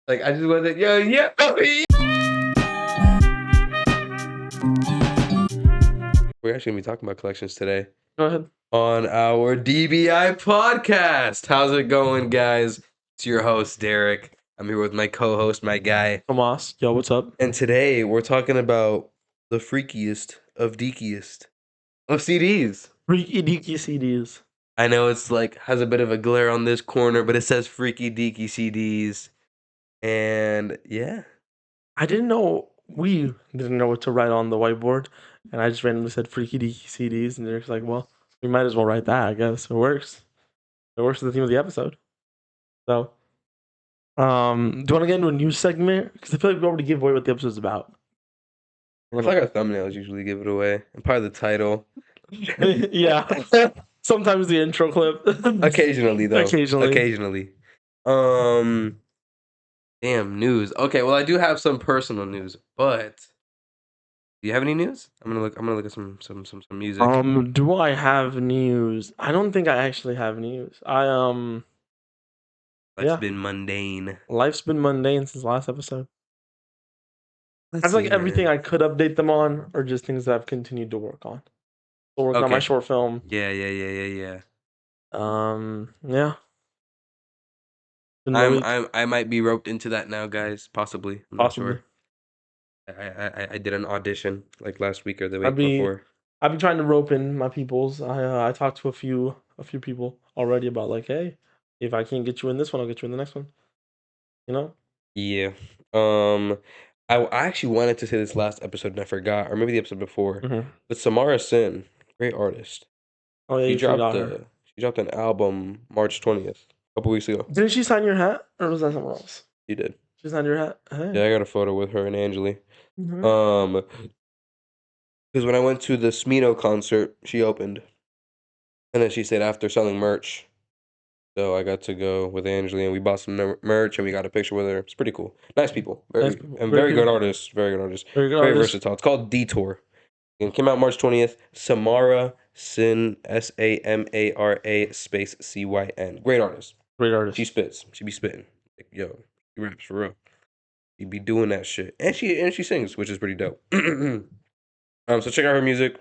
Like I just wasn't. Yo, yeah. We're actually gonna be talking about collections today Go ahead. on our DBI podcast. How's it going, guys? It's your host Derrick. I'm here with my co-host, my guy. Tomas, yo, what's up? And today we're talking about the freakiest of deakiest of CDs. Freaky deaky CDs. I know it's like has a bit of a glare on this corner, but it says freaky deaky CDs. And yeah. We didn't know what to write on the whiteboard, and I just randomly said freaky deaky CDs, and they're just like, well, we might as well write that, I guess. It works. It works for the theme of the episode. So, do you want to get into a news segment? Because I feel like we already gave away what the episode's about. I feel like our thumbnails usually give it away. And probably the title. Yeah. Sometimes the intro clip. Occasionally, though. Occasionally. Damn, news. Okay, well, I do have some personal news, but do you have any news? I'm gonna look at some music. Do I have news? I don't think I actually have news. Life's yeah. been mundane. Life's been mundane since last eepisode. Let's I feel like see, everything man. I could update them on are just things that I've continued to work on. Still working on my Okay. short film. Yeah. Yeah. I might be roped into that now, guys. Possibly. I'm not sure. I did an audition like last week or the week before. I've been trying to rope in my peoples. I talked to a few people already about like, hey, if I can't get you in this one, I'll get you in the next one. You know? Yeah. I actually wanted to say this last episode and I forgot, or maybe the episode before. Mm-hmm. But Samara Sin, great artist. Oh yeah, She dropped an album March 20th, a couple weeks ago. Didn't she sign your hat, or was that someone else? She did. She signed your hat. Hey. Yeah, I got a photo with her and Angeli. Mm-hmm. Because when I went to the Smino concert, she opened, and then she said after selling merch. So I got to go with Angeli, and we bought some merch, and we got a picture with her. It's pretty cool. Nice people. Very good artists. Very versatile. It's called Detour. It came out March 20th. Samara Sin, Samara space Cyn. Great artist. She spits. She be spitting. Like, yo, she raps for real. She be doing that shit. And she sings, which is pretty dope. So check out her music.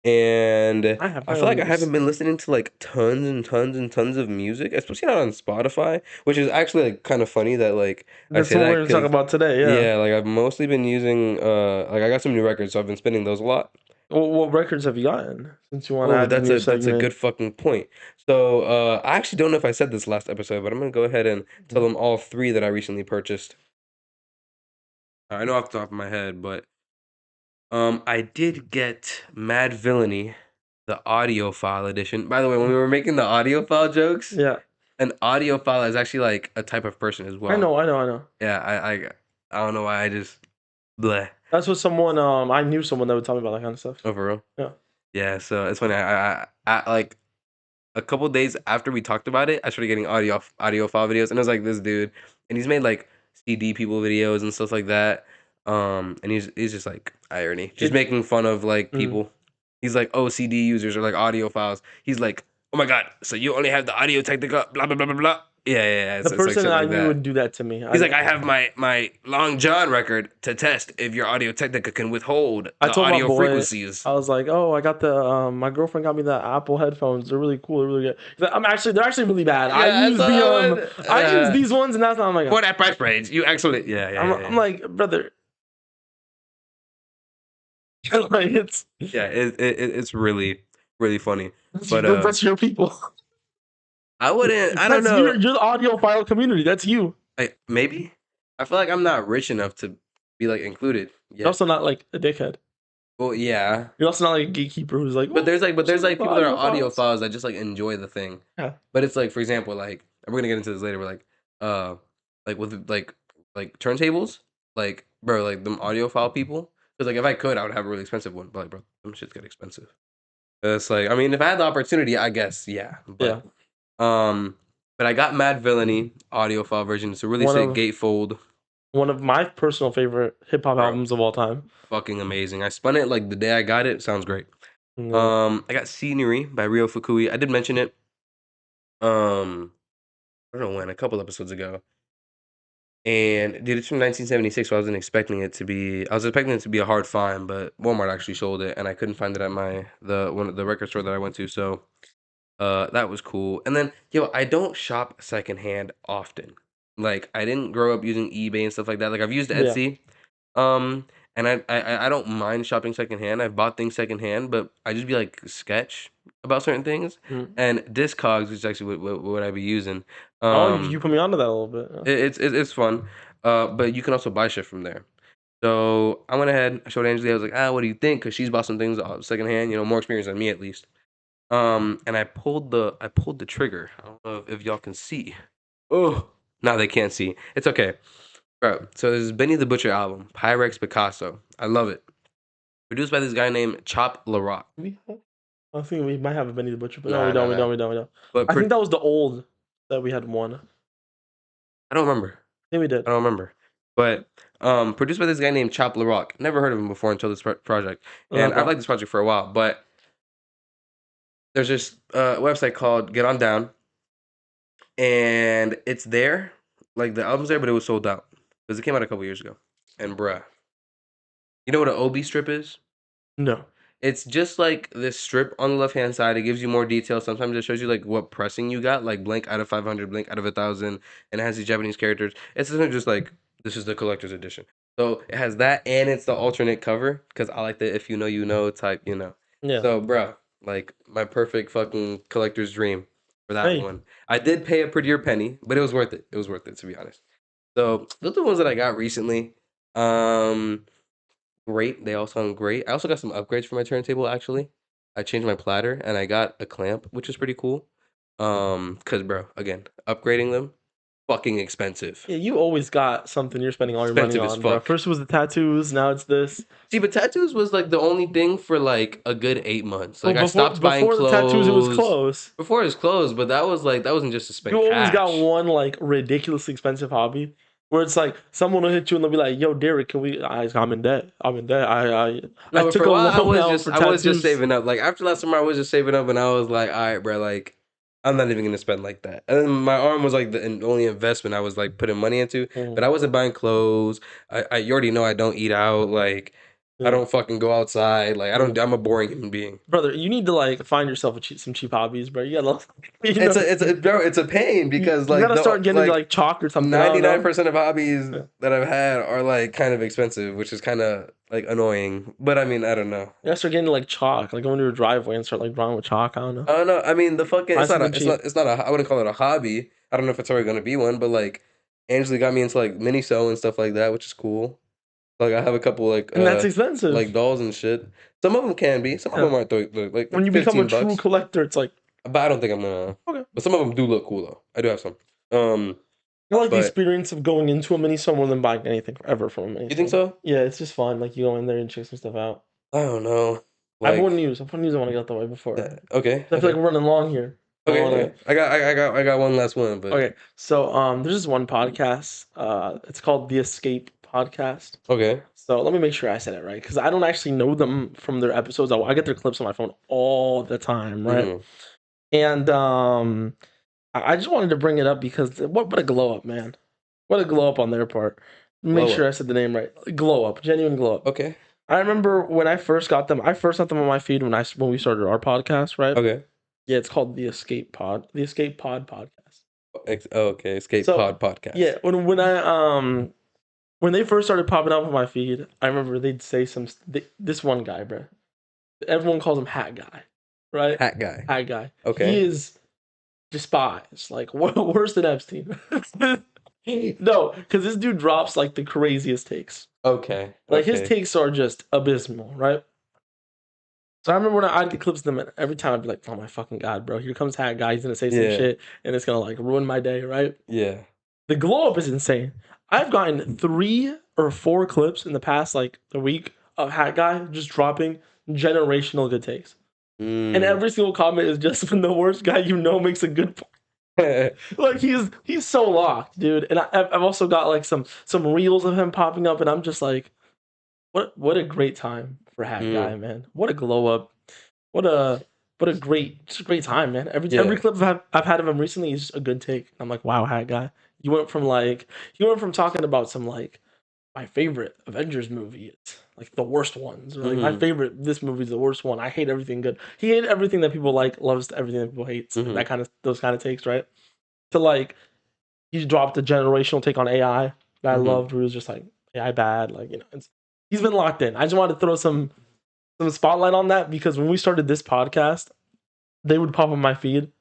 And I feel like I haven't been listening to like tons and tons of music, especially not on Spotify, which is actually like kind of funny that like that's what we're gonna talk about today. Yeah, like I've mostly been using like I got some new records, so I've been spinning those a lot. Well, what records have you gotten since you want to add that's a good fucking point. So I actually don't know if I said this last episode, but I'm gonna go ahead and tell them all three that I recently purchased. I know off the top of my head, but I did get Mad Villainy, the audiophile edition. By the way, when we were making the audiophile jokes, yeah, an audiophile is actually like a type of person as well. I know. Yeah, I don't know why I just bleh. That's what someone I knew someone that would tell me about that kind of stuff. Oh, for real? Yeah. Yeah, so it's funny. I like a couple days after we talked about it, I started getting audiophile videos, and it was like this dude, and he's made like CD people videos and stuff like that. And he's just like irony, just making fun of like people. He's like, oh, CD users are like audiophiles. He's like, oh my god, so you only have the Audio Technica, blah blah blah blah blah. Yeah. The person that I knew would do that to me. He's like, I have my Long John record to test if your Audio Technica can withhold the audio frequencies. I was like, oh, I got the my girlfriend got me the Apple headphones. They're really cool. They're really good. They're actually really bad. Yeah, I use these ones, and that's not like for that price range. You actually, I'm like, brother. Like it's really funny. But that's your people. I don't know. You're the audiophile community. That's you. Like maybe. I feel like I'm not rich enough to be like included. Yeah. You're also not like a dickhead. Well, yeah. You're also not like a gatekeeper who's like. But there's like people that are audiophiles that just like enjoy the thing. Yeah. But it's like, for example, like we're gonna get into this later. We're like with like turntables, like bro, like them audiophile people. Because like if I could, I would have a really expensive one. But like, bro, them shits get expensive. It's like, I mean, if I had the opportunity, I guess, yeah. But, but I got Mad Villainy audiophile version. It's a really sick gatefold. One of my personal favorite hip hop albums of all time. Fucking amazing. I spun it like the day I got it. Sounds great. I got Scenery by Rio Fukui. I did mention it. I don't know when, a couple episodes ago. And dude, it's from 1976, so I wasn't expecting it to be. I was expecting it to be a hard find, but Walmart actually sold it, and I couldn't find it at the record store that I went to. So that was cool. And then, yo, I don't shop secondhand often. Like, I didn't grow up using eBay and stuff like that. Like, I've used Yeah. Etsy, and I don't mind shopping secondhand. I've bought things secondhand, but I just be like sketch about certain things. Mm. And Discogs, which is actually what I be using. Oh, you Um, put me onto that a little bit. Yeah. it's fun. But you can also buy shit from there. So I went ahead. I showed Angela. I was like, what do you think? Because she's bought some things secondhand. You know, more experience than me at least. And I pulled the trigger. I don't know if y'all can see. Oh, no, they can't see. It's okay, bro. So this is Benny the Butcher album, Pyrex Picasso. I love it. Produced by this guy named Chop LaRock. I think we might have a Benny the Butcher, but no, we Nah, don't. nah, We nah. don't. We don't. We don't. But I think that was the old that we had one. I I don't remember. think we did. I don't remember. But produced by this guy named Chop LaRock. Never heard of him before until this project, and I've Okay. liked this project for a while. But there's this website called Get On Down, and it's there. Like the album's there, but it was sold out because it came out a couple years ago. And bruh, you know what an OB strip is? No. It's just like this strip on the left hand side. It gives you more details. Sometimes it shows you like what pressing you got, like blank out of 500, blank out of 1,000, and it has these Japanese characters. It's essentially just like this is the collector's edition. So it has that, and it's the alternate cover because I like the if you know you know type, you know. Yeah. So bruh, like my perfect fucking collector's dream for that Hey. one. I did pay a prettier penny, but it was worth it. It was worth it to be honest. So those are the ones that I got recently. Um, Great. They all sound great. I also got some upgrades for my turntable actually. I changed my platter and I got a clamp, which is pretty cool. Cause bro, again, upgrading them, fucking expensive. Yeah, you always got something you're spending all your money Expensive as on, bro. fuck. First it was the tattoos, now it's this. See, but tattoos was like the only thing for like a good 8 months. Well, Like I stopped buying before the tattoos, it was clothes close. before it was closed, but that wasn't just to spend You always got cash. one like ridiculously expensive hobby where it's like someone will hit you and they'll be like, "Yo, Derrick, can we? I'm in debt. I'm in debt. I No, but for took a a while loan out for I was just tattoos." saving up. Like after last summer, I was just saving up, and I was like, all right, bro, like I'm not even gonna spend like that. And then my arm was like the only investment I was like putting money into. But I wasn't buying clothes. You already know I don't eat out. Like I Yeah. don't fucking go outside. Like I Yeah. don't. I'm a boring human being. Brother, you need to like find yourself some cheap hobbies, bro. You gotta, you It's know, a it's a bro. It's a pain because you like gotta the start getting into like like chalk or something. I don't know. 99% of hobbies Yeah. that I've had are like kind of expensive, which is kind of like annoying. But I mean, I don't know. You gotta start getting into, like chalk, like going to your driveway and start like drawing with chalk. I don't know. I don't know. I mean, the fucking Find something cheap. it's not a I wouldn't call it a hobby. I don't know if it's ever gonna be one, but like Angela got me into like mini sew and stuff like that, which is cool. Like I have a couple And that's expensive. like dolls and shit. Some of them can be. Some of Yeah. them aren't like When you become a true $15. collector, it's like, But I don't think I'm gonna. okay. But some of them do look cool though. I do have some. Um, I like the but experience of going into a mini more than buying anything ever from a mini you think so? Yeah, it's just fun. Like you go in there and check some stuff out. I don't know. I have one Like news. I have one news I want to get out the way before. okay, I feel like okay, we're running long here. I okay, want okay. to. I got one last one, but Okay, so there's this one podcast. It's called The Escape Podcast. okay. So let me make sure I said it right because I don't actually know them from their episodes. I get their clips on my phone all the time, right? Mm-hmm. And I just wanted to bring it up because what a glow up, man! What a glow up on their part. Make Blow sure up. I said the name right. Glow up, genuine glow up. Okay. I remember when I first got them. I first got them on my feed when we started our podcast, right? Okay. Yeah, it's called The Escape Pod Podcast. Okay. Escape So Pod podcast. yeah, when they first started popping up on my feed, I remember they'd say this one guy, bro. Everyone calls him Hat Guy, right? Hat guy. Hat Guy. Okay. He is despised, like worse than Epstein. No, because this dude drops like the craziest takes. Okay. Like his Okay. takes are just abysmal, right? So I remember when I'd get clips of them, and every time I'd be like, "Oh my fucking god, bro! Here comes Hat Guy. He's gonna say some Yeah. shit, and it's gonna like ruin my day, right?" Yeah. The glow up is insane. I've gotten 3 or 4 clips in the past like a week of Hat Guy just dropping generational good takes, and Mm. every single comment is just when the worst guy you know makes a good point. Like he's so locked, dude. And I've also got like some reels of him popping up, and I'm just like, what a great time for Hat Guy, Mm. man. What a glow up. What a just a great time, man. Every Yeah. clip I've had of him recently is just a good take. I'm like, wow, Hat Guy, You went from talking about some like my favorite Avengers movie. It's like the worst ones, or like my Mhm. favorite this movie's the worst one. I hate everything good. He hated everything that people like, loves everything that people hates. Mhm. That kind of those kind of takes, right? To like he dropped a generational take on AI that I Mhm. loved, where he was just like AI bad, like he's been locked in. I just wanted to throw some spotlight on that because when we started this podcast, they would pop on my feed,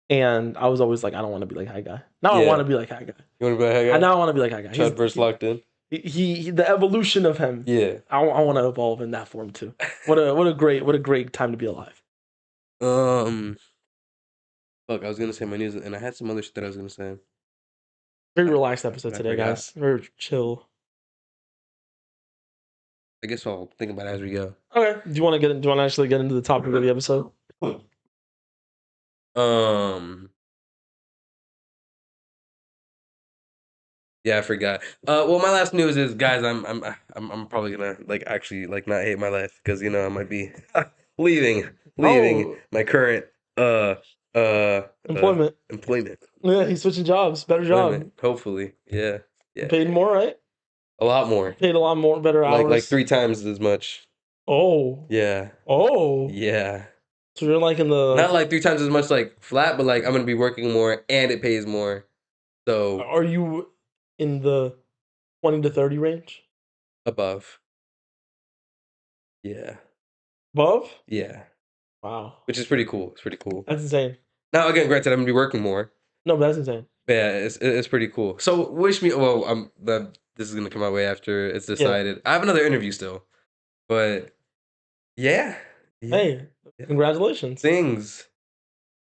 and I was always like, I don't want to be like that guy. Now I want Yeah. to be like that guy. You want to be like And that guy? now I want to be like that guy. Chud versus locked in. The evolution of him. Yeah. I want to evolve in that form too. What a great time to be alive. um. Fuck, I was gonna say my news, and I had some other shit that I was gonna say. Very relaxed episode And I today, forgot. guys. Very chill. I guess I'll think about it as we go. Okay. Do you want to actually get into the topic of the episode? Um. Yeah, I forgot. Well, my last news is, guys, I'm probably gonna like actually like not hate my life because I might be leaving leaving Oh, my current uh uh uh employment. employment Yeah, he's switching jobs. Better job. employment. Hopefully, yeah, yeah, Paid yeah, more, right? a lot more, Paid a lot more, better like hours. 3 times as much. Oh. Yeah, Oh. yeah, So you're like in the not like 3 times as much like flat, but like I'm gonna be working more and it pays more. So are you in the 20 to 30 range? above, yeah, Above? yeah, Wow. which is pretty cool. It's pretty cool. That's insane. Now, again, granted, I'm gonna be working more. No, but that's insane. But yeah, it's pretty cool. So wish me. Well, this is gonna come out way after it's Yeah. decided. I have another interview still, but yeah, yeah, Hey, yeah. congratulations. Things,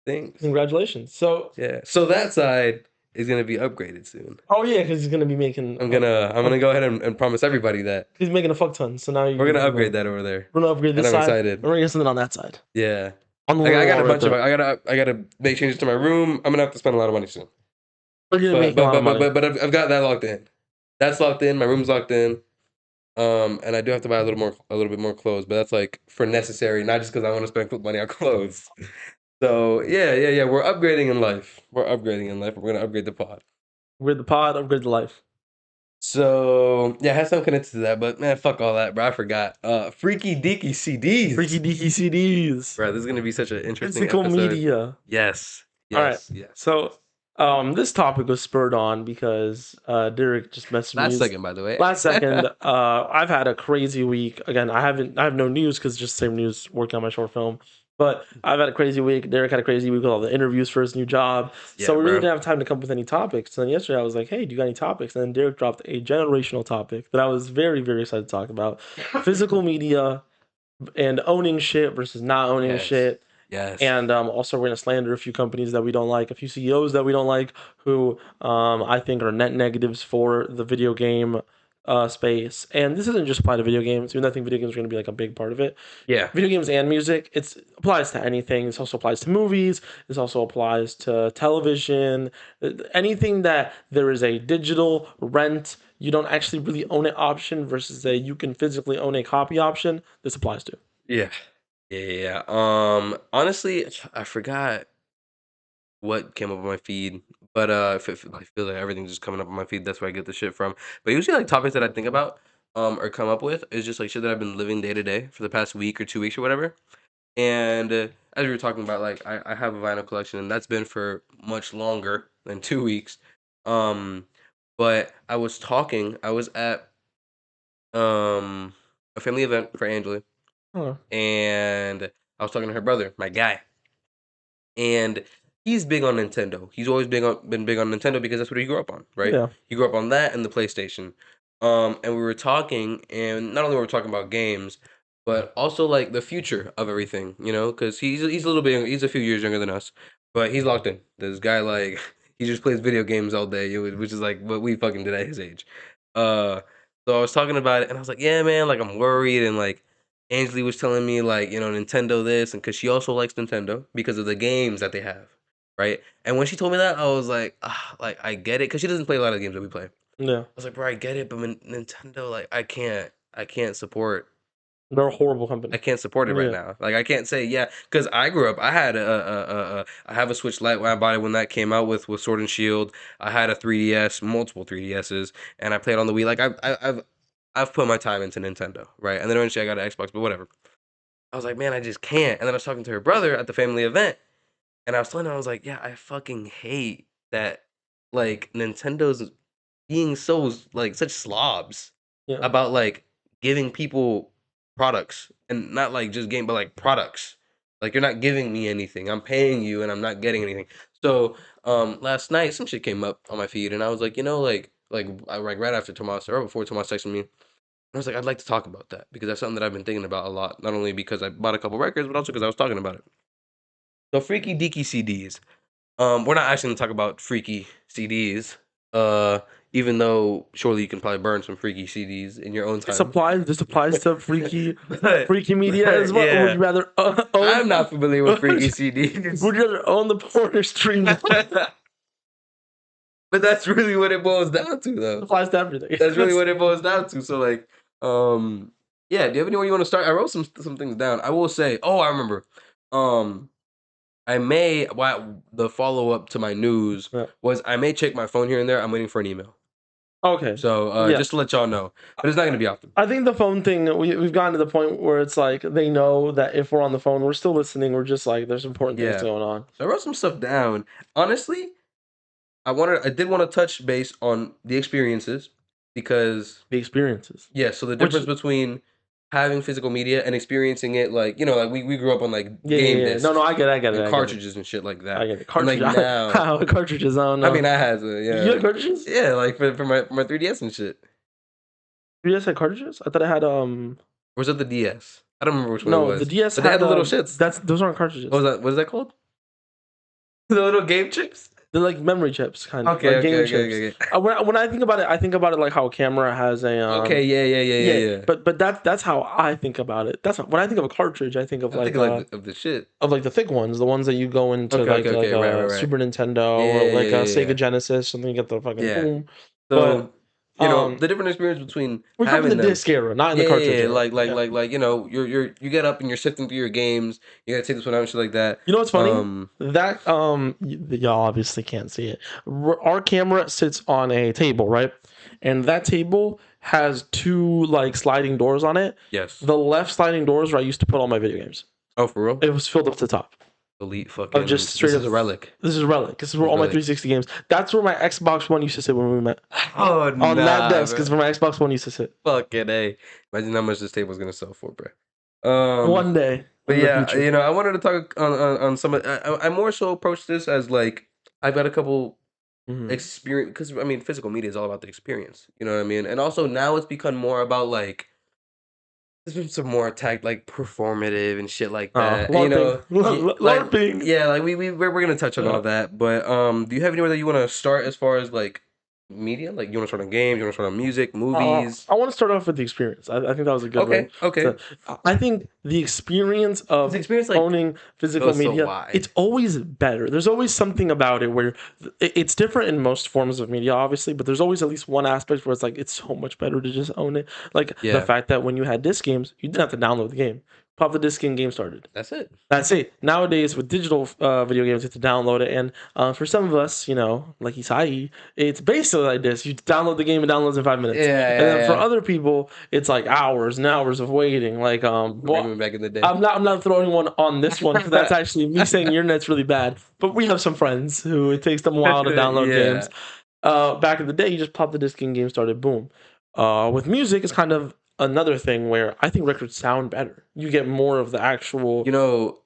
things. Congratulations. So, Yeah. So that side is gonna be upgraded soon. oh yeah, because he's gonna be making I'm gonna go ahead and promise everybody that he's making a fuck ton. So now we're gonna upgrade we're that over there, gonna upgrade and this I'm side, and excited. we're gonna get something on that side. Yeah. On the Like little I got wall a right bunch of there. I gotta make changes to my room. I'm gonna have to spend a lot of money soon. We're gonna But make a but lot of but but money. but, but I've got that locked in. That's locked in. My room's locked in. And I do have to buy a little bit more clothes, but that's like for necessary, not just because I want to spend money on clothes. So yeah, yeah, yeah. We're upgrading in life. We're upgrading in life. We're gonna upgrade the pod. Upgrade the pod, upgrade the life. So yeah, I had something connected to that, but man, fuck all that, bro. I forgot. Freaky deaky Freaky CDs, deaky CDs. bro. This is gonna be such an interesting Physical episode. media. Yes, All right. yes, yes. So, this topic was spurred on because Derrick just messaged me. Last second, by the way. Last second, I've had a crazy week. Again, I have no news because just same news working on my short film. But I've had a crazy week. Derrick had a crazy week with all the interviews for his new job. So Yeah, we really bro. didn't have time to come up with any topics. So then yesterday I was like, hey, do you got any topics? And then Derrick dropped a generational topic that I was very, very excited to talk about. Physical media and owning shit versus not owning Yes, shit. yes. And also, we're going to slander a few companies that we don't like, a few CEOs that we don't like, who I think are net negatives for the video game space. And this doesn't just apply to video games, even though I think video games are going to be like a big part of it. Yeah, Video games and music, it applies to anything. This also applies to movies. This also applies to television. Anything that there is a digital rent, you don't actually really own it option versus a you can physically own a copy option, this applies to. yeah, yeah, yeah. Honestly, I forgot what came up on my feed, but I feel like everything's just coming up on my feed. That's where I get the shit from. But usually, like topics that I think about, or come up with, is just like shit that I've been living day to day for the past week or 2 weeks or whatever. And as we were talking about, like I have a vinyl collection, and that's been for much longer than 2 weeks. Um, but I was at a family event for Angela, Huh. and I was talking to her brother, my guy, and he's big on Nintendo. He's always been big on Nintendo because that's what he grew up on, right? Yeah. He grew up on that and the PlayStation. And we were talking, and not only were we talking about games, but also like the future of everything, because he's a little bit he's a few years younger than us, but he's locked in. This guy like he just plays video games all day, which is like what we fucking did at his age. Uh, so I was talking about it, and I was like, yeah, man, like I'm worried, and like Ansley was telling me like, Nintendo this, and because she also likes Nintendo because of the games that they have, right? And when she told me that, I was like, like I get it because she doesn't play a lot of games that we play. I Yeah. was like, bro, I get it, but Nintendo, like, I can't support. They're a horrible company. I can't support it right Yeah. now. Like I can't say yeah, because I grew up. I had I have a Switch Lite when I bought it when that came out with Sword and Shield. I had a 3DS, multiple 3DSs, and I played on the Wii. Like I've put my time into Nintendo, right? And then eventually I got an Xbox, but whatever. I was like, man, I just can't. And then I was talking to her brother at the family event, and I was telling him, I was like, yeah, I fucking hate that like Nintendo's being so like such slobs Yeah. about like giving people products and not like just game but like products. Like you're not giving me anything. I'm paying you and I'm not getting anything. So last night some shit came up on my feed and I was like, like right after Tomas or before Tomas texted me, I was like, I'd like to talk about that because that's something that I've been thinking about a lot. Not only because I bought a couple records, but also because I was talking about it. So Freaky Deaky CDs. We're not actually gonna talk about freaky CDs. Uh, Even though surely you can probably burn some freaky CDs in your own time. This applies to but, freaky media as but well. Or would yeah, you rather I'm own? not familiar with freaky CDs. Would you rather own the porn or stream the porn? But that's really what it boils down to, It though. applies to everything. That's really what it boils down to. So like, yeah. Do you have anywhere you want to start? I wrote some things down. I will say. Oh, I remember. Um, I may. Why the follow up to my news Yeah. was I may check my phone here and there. I'm waiting for an email. Okay. So Yeah. just to let y'all know, but it's not gonna be often. I think the phone thing, we've gotten to the point where it's like they know that if we're on the phone, we're still listening. We're just like, there's important things Yeah. going on. So I wrote some stuff down. Honestly, I did want to touch base on the experiences because The experiences. yeah. So the Which, difference between having physical media and experiencing it, like like we grew up on like yeah, game yeah, yeah. No, discs I get it. I get it. and I get it. cartridges and shit like I that. get it. And like Cartridges. now, Cartridges. I don't I know. mean, I had You yeah, had cartridges? yeah, like for my 3DS and shit. You just had cartridges? I thought I had Or was it the DS? I don't remember which one it No, the was. DS But they had had the little shits. those aren't What cartridges. was that? What is that called? The little game chips. They're like memory chips, kind of Okay, like okay, gaming okay, chips. okay, okay. When I think about it, I think about it like how a camera has a Okay, yeah, yeah, yeah, yeah. yeah, yeah. But that's how I think about it. That's when I think of a cartridge. I think of I'm like thinking like of the shit. of like the thick ones, the ones that you go into Okay, okay, like okay. Right, right, a right. Super Nintendo Yeah, or yeah, like yeah, a yeah, Sega yeah. Genesis, and then you get the fucking Yeah. boom. But So, the different experience between we come from the having them. disc era, not in the Yeah, yeah, cartridge yeah. era. Yeah. Like, you get up and you're sifting through your games. You gotta take this one out and shit like that. You know what's funny? That y'all obviously can't see it. Our camera sits on a table, right? And that table has two like sliding doors on it. Yes. The left sliding doors where I used to put all my video games. Oh, for real? It was filled up to the top Elite of fucking. just straight This up. is a relic. This is Relic. This is where This is all my relic. 360 games. That's where my Xbox One used to sit when we met. Oh On that nah, desk bro. is where my Xbox One used to sit. Fucking a. Imagine how much this table's gonna sell for, bro. One day But in the yeah, future. I wanted to talk on some. I more so approach this as like I've got a couple Mhm. experience because I mean physical media is all about the experience. You know what I mean? And also now it's become more about like there's been some more attack like performative and shit like that. And, LARPing. like LARPing. yeah, like we're gonna touch on Uh, all that. But do you have anywhere that you want to start as far as like media? Like you want to start on games? You want to start on music, movies? I want to start off with the experience. I think that was a good way Okay, okay. to. I think the experience This of experience like owning physical goes so media, wide. it's always better. There's always something about it where it's different in most forms of media, obviously, but there's always at least one aspect where it's like it's so much better to just own it. Like the Yeah, fact that when you had disc games, you didn't have to download the game. Pop the disc in, game started. that's it. That's it. Nowadays, with digital video games, you have to download it. And for some of us, like Isai, it's basically like this. You download the game, it downloads in 5 minutes. Yeah, And then for yeah, other people, it's like hours and hours of waiting. Like, Remember well, back in the day. I'm not throwing one on this one because that's actually me saying your net's really bad. But we have some friends who it takes them a while to download Yeah. games. Back in the day, you just pop the disc in, game started, boom. With music, it's kind of another thing where I think records sound better. You get more of the actual. You know,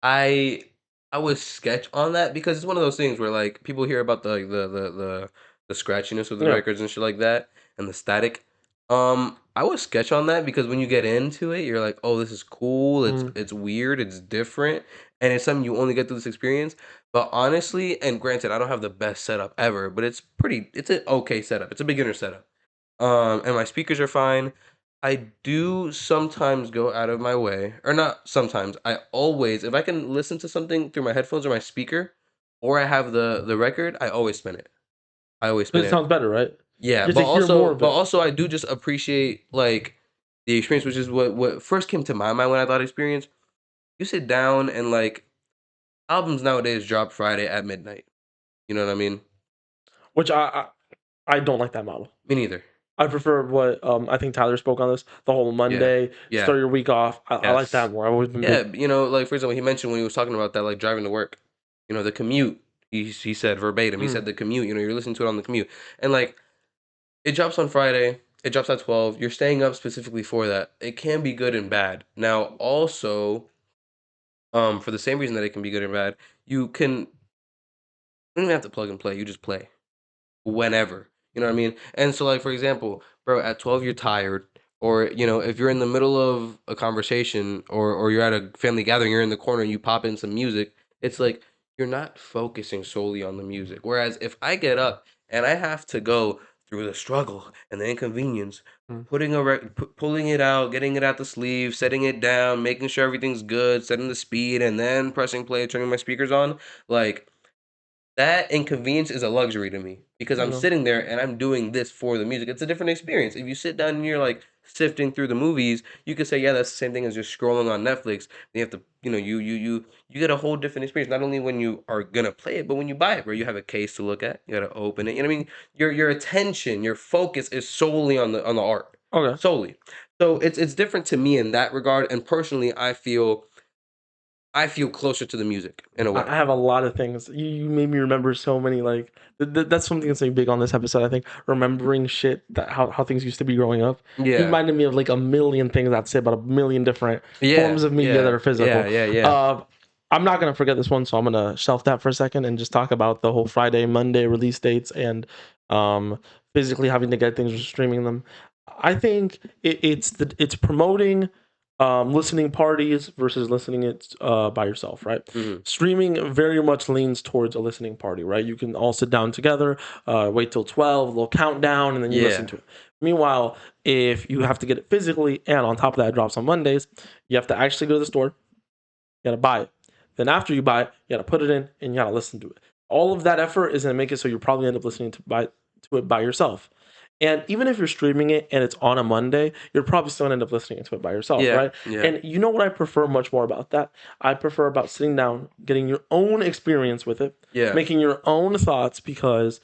I I would sketch on that because it's one of those things where like people hear about the like, the scratchiness of the Yeah. records and shit like that and the static. I would sketch on that because when you get into it, you're like, oh, this is cool. Mm. It's weird. It's different, and it's something you only get through this experience. But honestly, and granted, I don't have the best setup ever, but it's pretty. It's an okay setup. It's a beginner setup. And my speakers are fine. I do sometimes go out of my way, or not sometimes. I always, if I can listen to something through my headphones or my speaker, or I have the record, I always spin it. I always spin Because it it. sounds better, right? Yeah, You get to hear more of but it. also I do just appreciate like the experience, which is what first came to my mind when I thought experience. You sit down and like albums nowadays drop Friday at midnight. You know what I mean? Which I don't like that model. Me neither. I prefer what I think Tyler spoke on this. The whole Yeah. Monday Yeah. start your week off. I like that Yes. more. I've always been Yeah. big. Like for example, he mentioned when he was talking about that, like driving to work. The commute. He said verbatim. He Mm, said the commute. You're listening to it on the commute, and like it drops on Friday. It drops at 12. You're staying up specifically for that. It can be good and bad. Now, also, for the same reason that it can be good and bad, you don't even have to plug and play. You just play whenever. You know what I mean? And so, like for example, bro, at 12 you're tired, or if you're in the middle of a conversation, or you're at a family gathering, you're in the corner and you pop in some music. It's like you're not focusing solely on the music. Whereas if I get up and I have to go through the struggle and the inconvenience, mm. pulling it out, getting it out the sleeve, setting it down, making sure everything's good, setting the speed, and then pressing play, turning my speakers on, like that inconvenience is a luxury to me because I'm No. sitting there and I'm doing this for the music. It's a different experience. If you sit down and you're like sifting through the movies, you could say, yeah, that's the same thing as just scrolling on Netflix. You have to, you get a whole different experience. Not only when you are gonna play it, but when you buy it, where you have a case to look at, you gotta open it. You know what I mean? Your attention, your focus is solely on the art, Okay. solely. So it's different to me in that regard. And personally, I feel closer to the music in a I way. have a lot of things. You made me remember so many. Like that's something that's like big on this episode. I think remembering shit that how things used to be growing up. You Yeah. reminded me of like a million things I'd say about a million different Yeah, forms of media that yeah, are yeah, physical. yeah, yeah. Uh, I'm not gonna forget this one, so I'm gonna shelf that for a second and just talk about the whole Friday, Monday release dates and um, physically having to get things or streaming them. I think it's promoting listening parties versus listening it by yourself, right? Mhm. Streaming very much leans towards a listening party, right? You can all sit down together, wait till 12, a little countdown, and then you listen Yeah, to it. Meanwhile, if you have to get it physically, and on top of that, it drops on Mondays, you have to actually go to the store, you gotta buy it. Then after you buy it, you gotta put it in and you gotta listen to it. All of that effort is gonna make it so you probably end up listening to it by yourself. And even if you're streaming it and it's on a Monday, you're probably still gonna end up listening to it by yourself, yeah, right? yeah, And you know what I prefer much more about that? I prefer about sitting down, getting your own experience with it, yeah. making your own thoughts because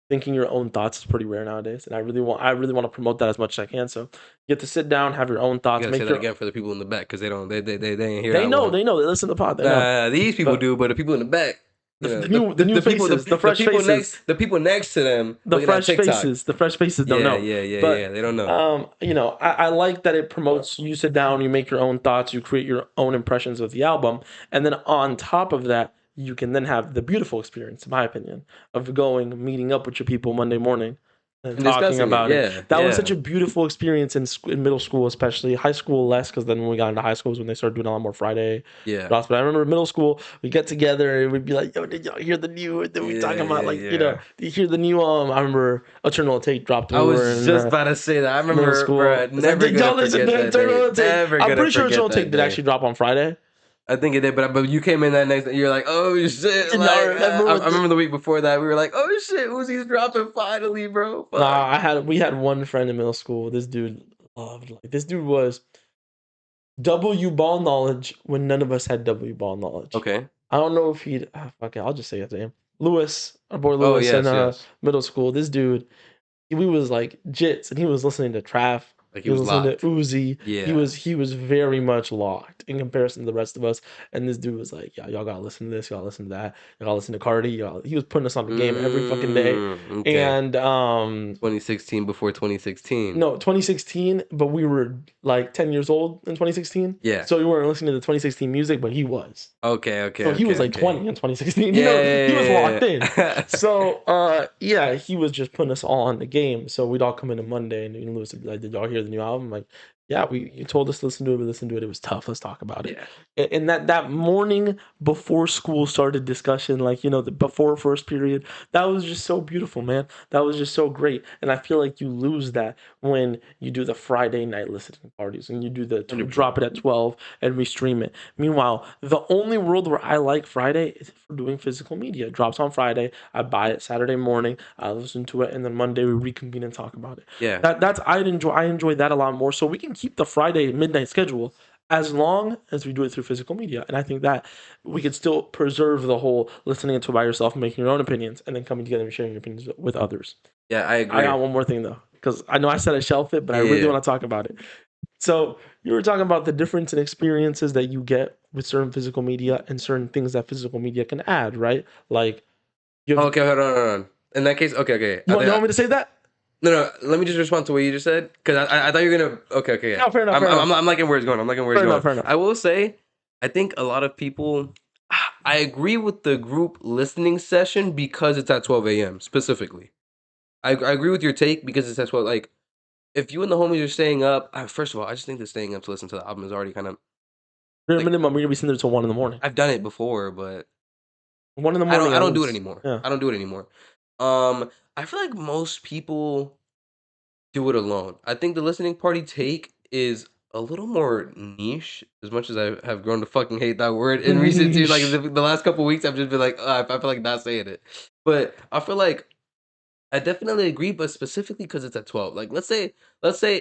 thinking your own thoughts is pretty rare nowadays. And I really want to promote that as much as I can. So you get to sit down, have your own You thoughts, gotta say make that your again for the people in the back because they don't they didn't hear they that know, one. they know, they listen to the pod, they know. Nah, these people But do, but the people in the back, the new the people faces, the the fresh people faces, next to them looking at TikTok. the fresh faces don't Yeah, know. yeah, yeah, yeah. But They don't know. I like that it promotes you sit down, you make your own thoughts, you create your own impressions of the album, and then on top of that, you can then have the beautiful experience, in my opinion, of going, meeting up with your people Monday morning and And talking discussing it. about it. Yeah, That was such yeah, a beautiful experience in middle school, especially high school less, because then when we got into high school is when they started doing a lot more Friday yeah, drops. But I remember middle school, we get together and we'd be like, "Yo, did y'all hear the new?" And then we yeah, talking about yeah, like, yeah. do you hear the new? I remember Eternal Take dropped when I we were was in just about to say that. I middle remember, bro. school. It's like, Never did gonna y'all listen forget to that day. Eternal Take? Never I'm gonna pretty sure forget Eternal that Take did day. actually drop on Friday. I think it did, but you came in that next. You're like, oh shit! And y'all Like remember I what remember the week before that, we were like, oh shit, Uzi's dropping finally, bro. Fuck. Nah, we had one friend in middle school. This dude this dude was W ball knowledge when none of us had W ball knowledge. Okay. I don't know if he'd fuck it, I'll just say his name. Lewis, our boy Oh Lewis in yes, yes. middle school. This dude, we was like jits, and he was listening to Trav. Like he He was was listening to locked. Uzi. Yeah. He was very much locked in comparison to the rest of us. And this dude was like, "Yeah, y'all gotta listen to this. Y'all listen to that. Y'all gotta listen to Cardi." He was putting us on the game every fucking day. Okay. And 2016 before 2016. no, 2016, but we were like 10 years old in 2016. Yeah. So we weren't listening to the 2016 music, but he was. Okay. Okay. So he was Okay. like Okay. 20 in 2016. He was locked in. Yeah. So yeah, he was just putting us all on the game. So we'd all come in on Monday and Lewis would be like, "Did y'all hear the new album?" Like, Yeah, you told us to listen to it. We listened to it. It was tough. Let's talk about it. Yeah. And that morning before school started discussion, like the before first period, that was just so beautiful, man. That was just so great. And I feel like you lose that when you do the Friday night listening parties and you do the 100%. drop it at 12 and we stream it. Meanwhile, the only world where I like Friday is for doing physical media. It drops on Friday. I buy it Saturday morning. I listen to it, and then Monday we reconvene and talk about it. Yeah. That's I enjoy that a lot more. So we can keep the Friday midnight schedule as long as we do it through physical media. And I think that we could still preserve the whole listening to it by yourself, making your own opinions, and then coming together and sharing your opinions with others. Yeah, I I agree. got one more thing though, because I know I said I shelf it, but I really Yeah. want to talk about it. So you were talking about the difference in experiences that you get with certain physical media and certain things that physical media can add, right? Like you have Okay, hold on. In that case, okay. you want me to say that? No. Let me just respond to what you just said because I thought you were gonna. Okay, yeah. No, fair enough, I'm fair I'm enough. I'm liking where it's going. I'm liking where it's Fair going. enough, fair enough. I will say, I think a lot of people. I agree with the group listening session because it's at 12 a.m. specifically. I agree with your take because it's at 12. Like, if you and the homies are staying up, first of all, I just think that staying up to listen to the album is already kind of Bare like minimum, we're gonna be sitting there till 1 in the morning. I've done it before, but 1 in the morning I at don't do it least. anymore. Yeah. I don't do it anymore. I feel like most people do it alone. I think the listening party take is a little more niche. As much as I have grown to fucking hate that word in recent years, like Niche. the last couple weeks, I've just been like, I feel like not saying it. But I feel like I definitely agree, but specifically because it's at 12. Like, let's say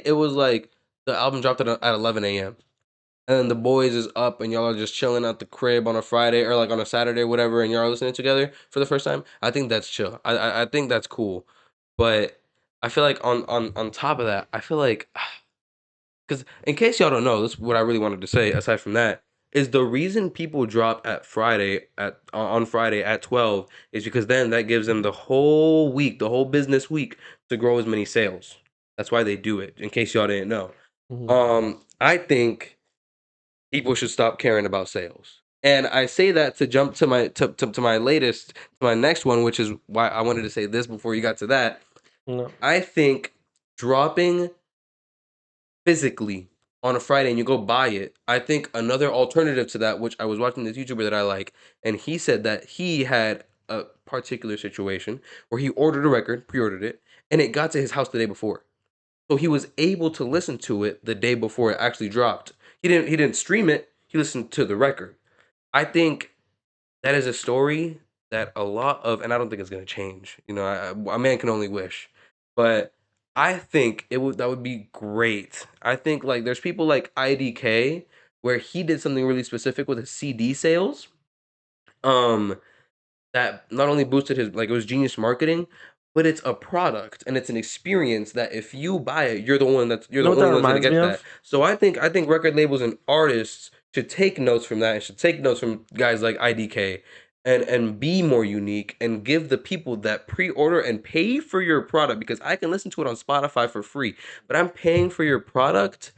it was like the album dropped at 11 a.m. and then the boys is up and y'all are just chilling at the crib on a Friday or like on a Saturday, whatever, and y'all are listening together for the first time. I think that's chill. I think that's cool, but I feel like on top of that, I feel like because in case y'all don't know, this is what I really wanted to say. Aside from that, is the reason people drop at Friday on Friday at 12 is because then that gives them the whole week, the whole business week to grow as many sales. That's why they do it. In case y'all didn't know, Mhm. I think people should stop caring about sales. And I say that to jump to my latest, to my next one, which is why I wanted to say this before you got to that. No. I think dropping physically on a Friday and you go buy it, I think another alternative to that, which I was watching this YouTuber that I like, and he said that he had a particular situation where he ordered a record, pre-ordered it, and it got to his house the day before. So he was able to listen to it the day before it actually dropped. He didn't stream it, he listened to the record. I think that is a story that a lot of, and I don't think it's gonna change. You know, a man can only wish, but I think that would be great. I think like there's people like IDK where he did something really specific with his CD sales. Um, that not only boosted his like it was genius marketing, but it's a product and it's an experience that if you buy it, you're You know the what that only one's gonna reminds me get that. of? So I think record labels and artists should take notes from that and should take notes from guys like IDK and be more unique and give the people that pre-order and pay for your product because I can listen to it on Spotify for free, but I'm paying for your product.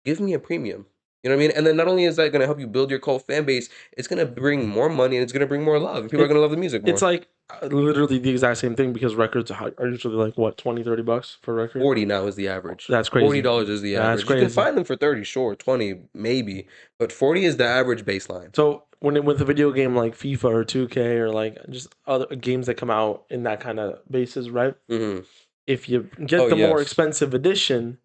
Give me a premium. You know what I mean? And then not only is that going to help you build your cult fan base, it's gonna bring more money and it's gonna bring more love, and people are It gonna love the music it's more. like literally the exact same thing because records are usually like what 20-30 bucks for a record. 40 now is the average. That's crazy. $40 is the That's average. You can crazy. find them for 30, sure, 20 maybe, but 40 is the average baseline. So with a video game like FIFA or 2K or like just other games that come out in that kind of basis, right? Hmm. If you Oh get the more yes, expensive edition,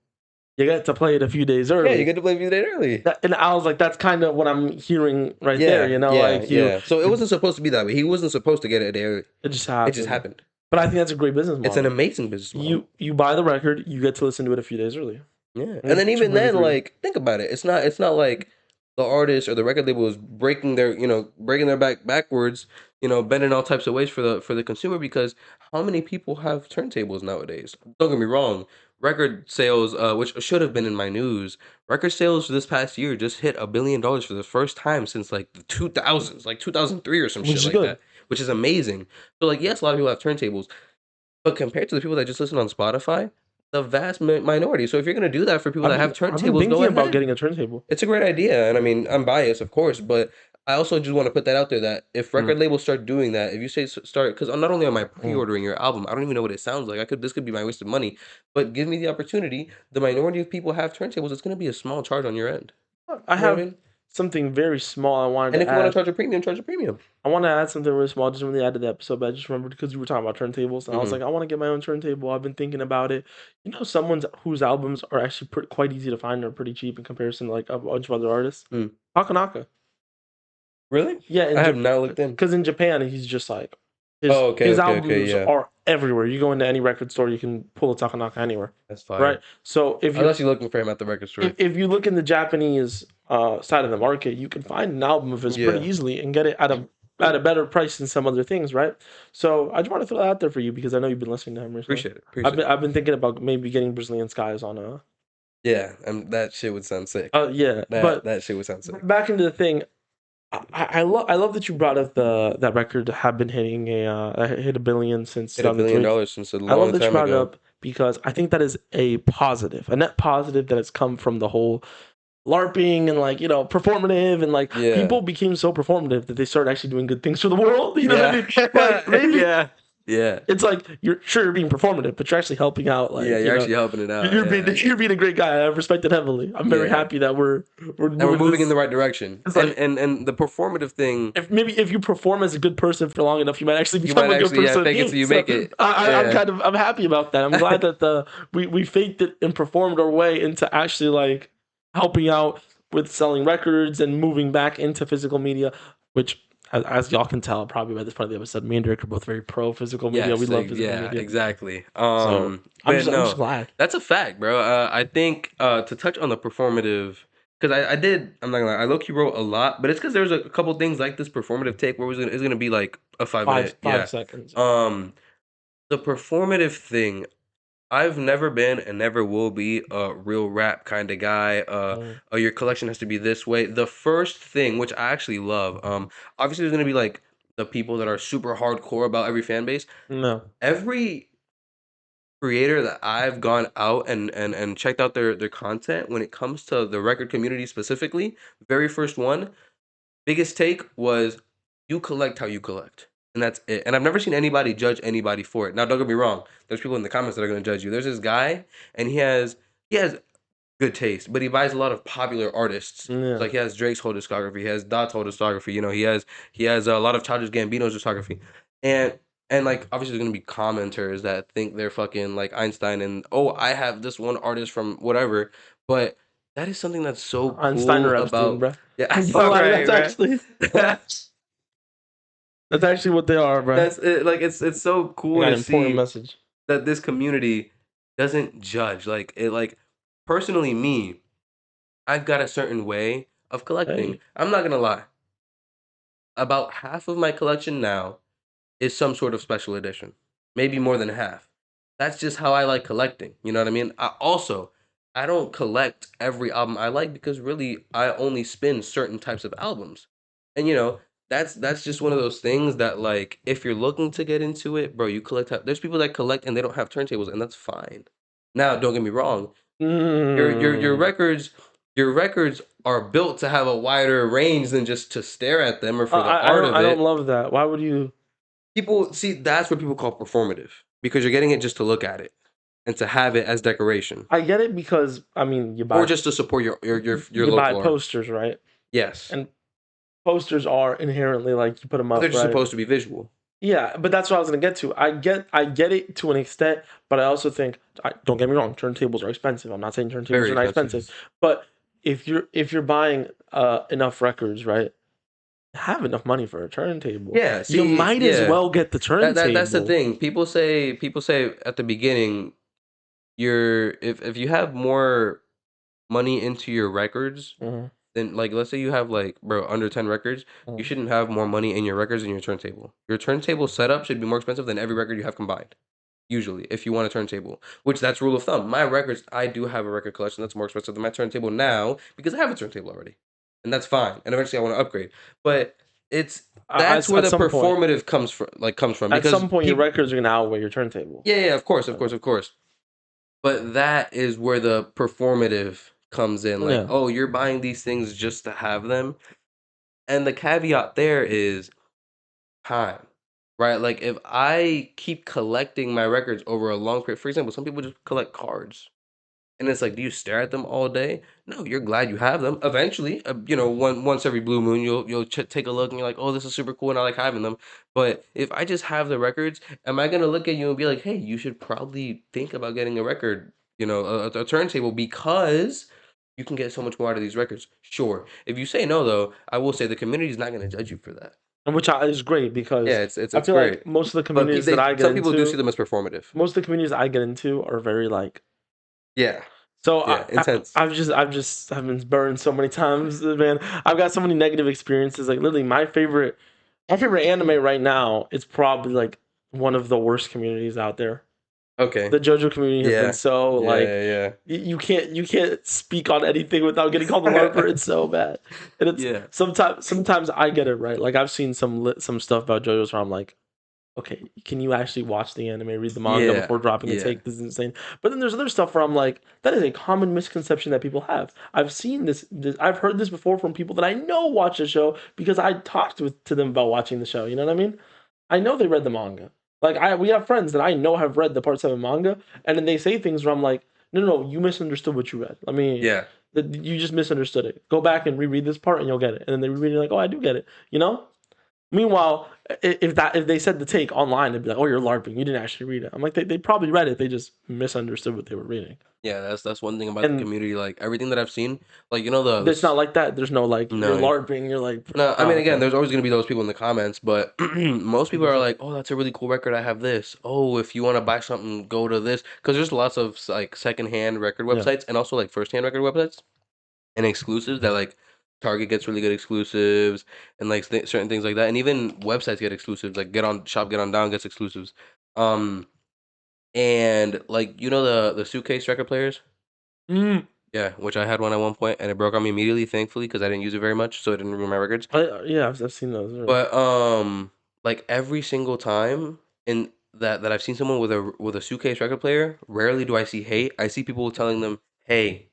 you get to play it a few days yeah, you early. get to play music early. And I was like, that's kind of what I'm hearing right there. Yeah, You know, yeah, like yeah. So it you wasn't supposed to be that way. He wasn't supposed to get it a day early. it just It just happened. happened. But I think that's a great business It's an model. amazing business model. You buy the record, you get to listen to it a few days early. Yeah, and Maybe then two, even maybe then, three. like, think about it. It's not like the artist or the record label is breaking their backwards, bending all types of ways for the consumer because how many people have turntables nowadays? Don't get me wrong. Record sales, which should have been in my news, record sales this past year just hit $1 billion for the first time since like the 2000s, like 2003 or some Which shit is like good. that, which is amazing. So like, yes, a lot of people have turntables, but compared to the people that just listen on Spotify, the vast minority. So if you're gonna do that for people that have I've been turntables, go thinking about ahead. getting a turntable. It's a great idea, and I mean, I'm biased, of course, but I also just want to put that out there that if Mm, record labels start doing that, if you say start, because I'm not only am I mm. pre-ordering your album, I don't even know what it sounds like. This could be my wasted money, but give me the opportunity. The minority of people have turntables. It's going to be a small charge on your end. I You know what I have mean? something very small I wanted And to if you want to add. charge a premium, charge a premium. I want to add something really small. I just really add to the episode, but I just remembered because you were talking about turntables, and I was Hmm. like, I want to get my own turntable. I've been thinking about it. You know, someone's whose albums are actually quite easy to find. They're pretty cheap in comparison to like a bunch of other artists. Hmm. Takanaka. Really? Yeah, I in have Japan, not looked in. because in Japan he's just like his Oh, okay, his okay, okay. albums Yeah, are everywhere. You go into any record store, you can pull a Takanaka anywhere, that's right? fire. So if I was you actually looking for him at the record store. if you look in the Japanese side of the market, you can find an album of his pretty Yeah, easily and get it at a better price than some other things, right? So I just want to throw that out there for you because I know you've been listening to him recently. appreciate it. Appreciate it. I've been thinking about maybe getting Brazilian Skies on a Yeah, and that shit would sound sick. yeah, That but that shit would sound sick. back into the thing. I love that you brought up that record have been hitting hit a billion since Hit $1 billion 2003. since a I love long that you time brought it ago. up because I think that is a positive, a net positive that has come from the whole LARPing and like performative and like Yeah. people became so performative that they started actually doing good things for the world. You know what I Yeah. mean? Like maybe Yeah. Yeah. it's like you're being performative, but you're actually helping out. Yeah, Like you're actually helping it out. Yeah. you're being a great guy. I respect it heavily. I'm very Yeah. happy that we're And we're moving moving in this. the right direction. It's And like and the performative thing, if you perform as a good person for long enough, you might actually you become might a good actually person. fake it till you So make it. I'm Yeah. I'm happy about that. I'm glad that we faked it and performed our way into actually like helping out with selling records and moving back into physical media, which as y'all can tell probably by this part of the episode, me and Derrick are both very pro physical media. We Yes, love physical yeah, media, exactly. so But I'm just no, glad. that's a fact, bro. I think to touch on the performative, because I did, I'm not gonna lie, I low key wrote a lot, but it's because there's a couple things like this performative take where it's gonna be like a 5 minute, Five yeah. seconds. Um, the performative thing, I've never been and never will be a real rap kind of guy. Mm, Oh, your collection has to be this way. The first thing, which I actually love, obviously there's gonna be like the people that are super hardcore about every fan base. no, Every creator that I've gone out and checked out their content when it comes to the record community specifically, very first one, biggest take was you collect how you collect. And that's it. And I've never seen anybody judge anybody for it. Now don't get me wrong. There's people in the comments that are gonna judge you. There's this guy and he has good taste, but he buys a lot of popular artists. So yeah. like he has Drake's whole discography, he has Dot's whole discography. You know, he has a lot of Childish Gambino's discography, and like obviously there's gonna be commenters that think they're fucking like Einstein and oh I have this one artist from whatever, but that is something that's so Einstein cool or Epstein, about bro. yeah. I'm gonna All lie, right, right. that's actually what they are, bro. That's it. Like it's so I cool got to an important see message. that this community doesn't judge. Like it like personally me. I've got a certain way of collecting. Hey, I'm not gonna lie. About half of my collection now is some sort of special edition. Maybe more than half. That's just how I like collecting. You know what I mean? I don't collect every album I like because really I only spin certain types of albums. And that's just one of those things that like if you're looking to get into it, bro, you collect there's people that collect and they don't have turntables and that's fine. Now, don't get me wrong, your mm. records are built to have a wider range than just to stare at them or for the art of I don't it. love that. Why would you? People see that's what people call performative because you're getting it just to look at it and to have it as decoration I get it because I mean or just to support your you buy local artist. posters, right? Yes, And posters are inherently like you put them but they're up, just right? supposed to be visual. Yeah, but that's what I was gonna get to. I get it to an extent, but I also think don't get me wrong, turntables are expensive. I'm not saying turntables Very are not expensive. expensive, but if you're buying enough records, right? Have enough money for a turntable. Yeah, You see, might as yeah. well get the That's the turntable. thing. People say at the beginning, if you have more money into your records, Mhm, then like let's say you have like bro under 10 records, you mhm. shouldn't have more money in your records than your turntable. Your turntable setup should be more expensive than every record you have combined. Usually, if you want a turntable, which that's rule of thumb. My records, I do have a record collection that's more expensive than my turntable now because I have a turntable already, and that's fine. And eventually, I want to upgrade. But it's that's where At the some point, performative comes from because your people. records are gonna outweigh your turntable. Yeah, yeah, of course, of Uh, course, of course. But that is where the performative comes in. Like, Yeah, oh, you're buying these things just to have them. And the caveat there is time, right? Like, if I keep collecting my records over a long period, for example, some people just collect cards. And it's like, do you stare at them all day? No, you're glad you have them. Eventually, once every blue moon, you'll take a look and you're like, oh, this is super cool, and I like having them. But if I just have the records, am I gonna look at you and be like, hey, you should probably think about getting a record, a turntable because you can get so much more out of these records. Sure. If you say no, though, I will say the community is not gonna judge you for that. And which is great because Yeah, it's I it's feel like great. most of the But communities that I get some people do see into, them as performative. most of the communities I get into are very like. Yeah, So yeah, intense. I've been burned so many times, man. I've got so many negative experiences. Like literally, my favorite anime right now is probably like one of the worst communities out there. Okay. The JoJo community has been Yeah, so like yeah, you can't speak on anything without getting called a larper. yeah. It's so bad, and it's Yeah. sometimes I get it right. Like I've seen some stuff about JoJo's where I'm like, okay, can you actually watch the anime, read the manga Yeah, before dropping a yeah, take? This is insane. But then there's other stuff where I'm like, that is a common misconception that people have. I've seen this I've heard this before from people that I know watch the show because I talked to them about watching the show. You know what I mean? I know they read the manga. Like we have friends that I know have read the Part 7 manga, and then they say things where I'm like, no, you misunderstood what you read. I mean, yeah, you just misunderstood it. Go back and reread this part and you'll get it. And then they reread it like, oh, I do get it. You know? Meanwhile, if they said the take online, they'd be like, "Oh, you're larping. You didn't actually read it." I'm like, they probably read it. They just misunderstood what they were reading. yeah. That's one thing about the And community. Like everything that I've seen, like the it's not like that. There's no like you're no, larping. You're like, no. I oh, mean, again, okay. there's always gonna be those people in the comments, but most people are 100%. like, "Oh, that's a really cool record. I have this. Oh, if you want to buy something, go to this." Because there's lots of like secondhand record Yeah. websites and also like firsthand record websites and exclusives that like Target gets really good exclusives and like certain things like that, and even websites get exclusives. Like Get On Down gets exclusives. Um, and like the suitcase record players. Mm. Yeah, which I had one at one point, and it broke on me immediately, thankfully, because I didn't use it very much, so it didn't ruin my records. Yeah, I've seen those. But like every single time in that I've seen someone with a suitcase record player, rarely do I see hate. I see people telling them, "Hey,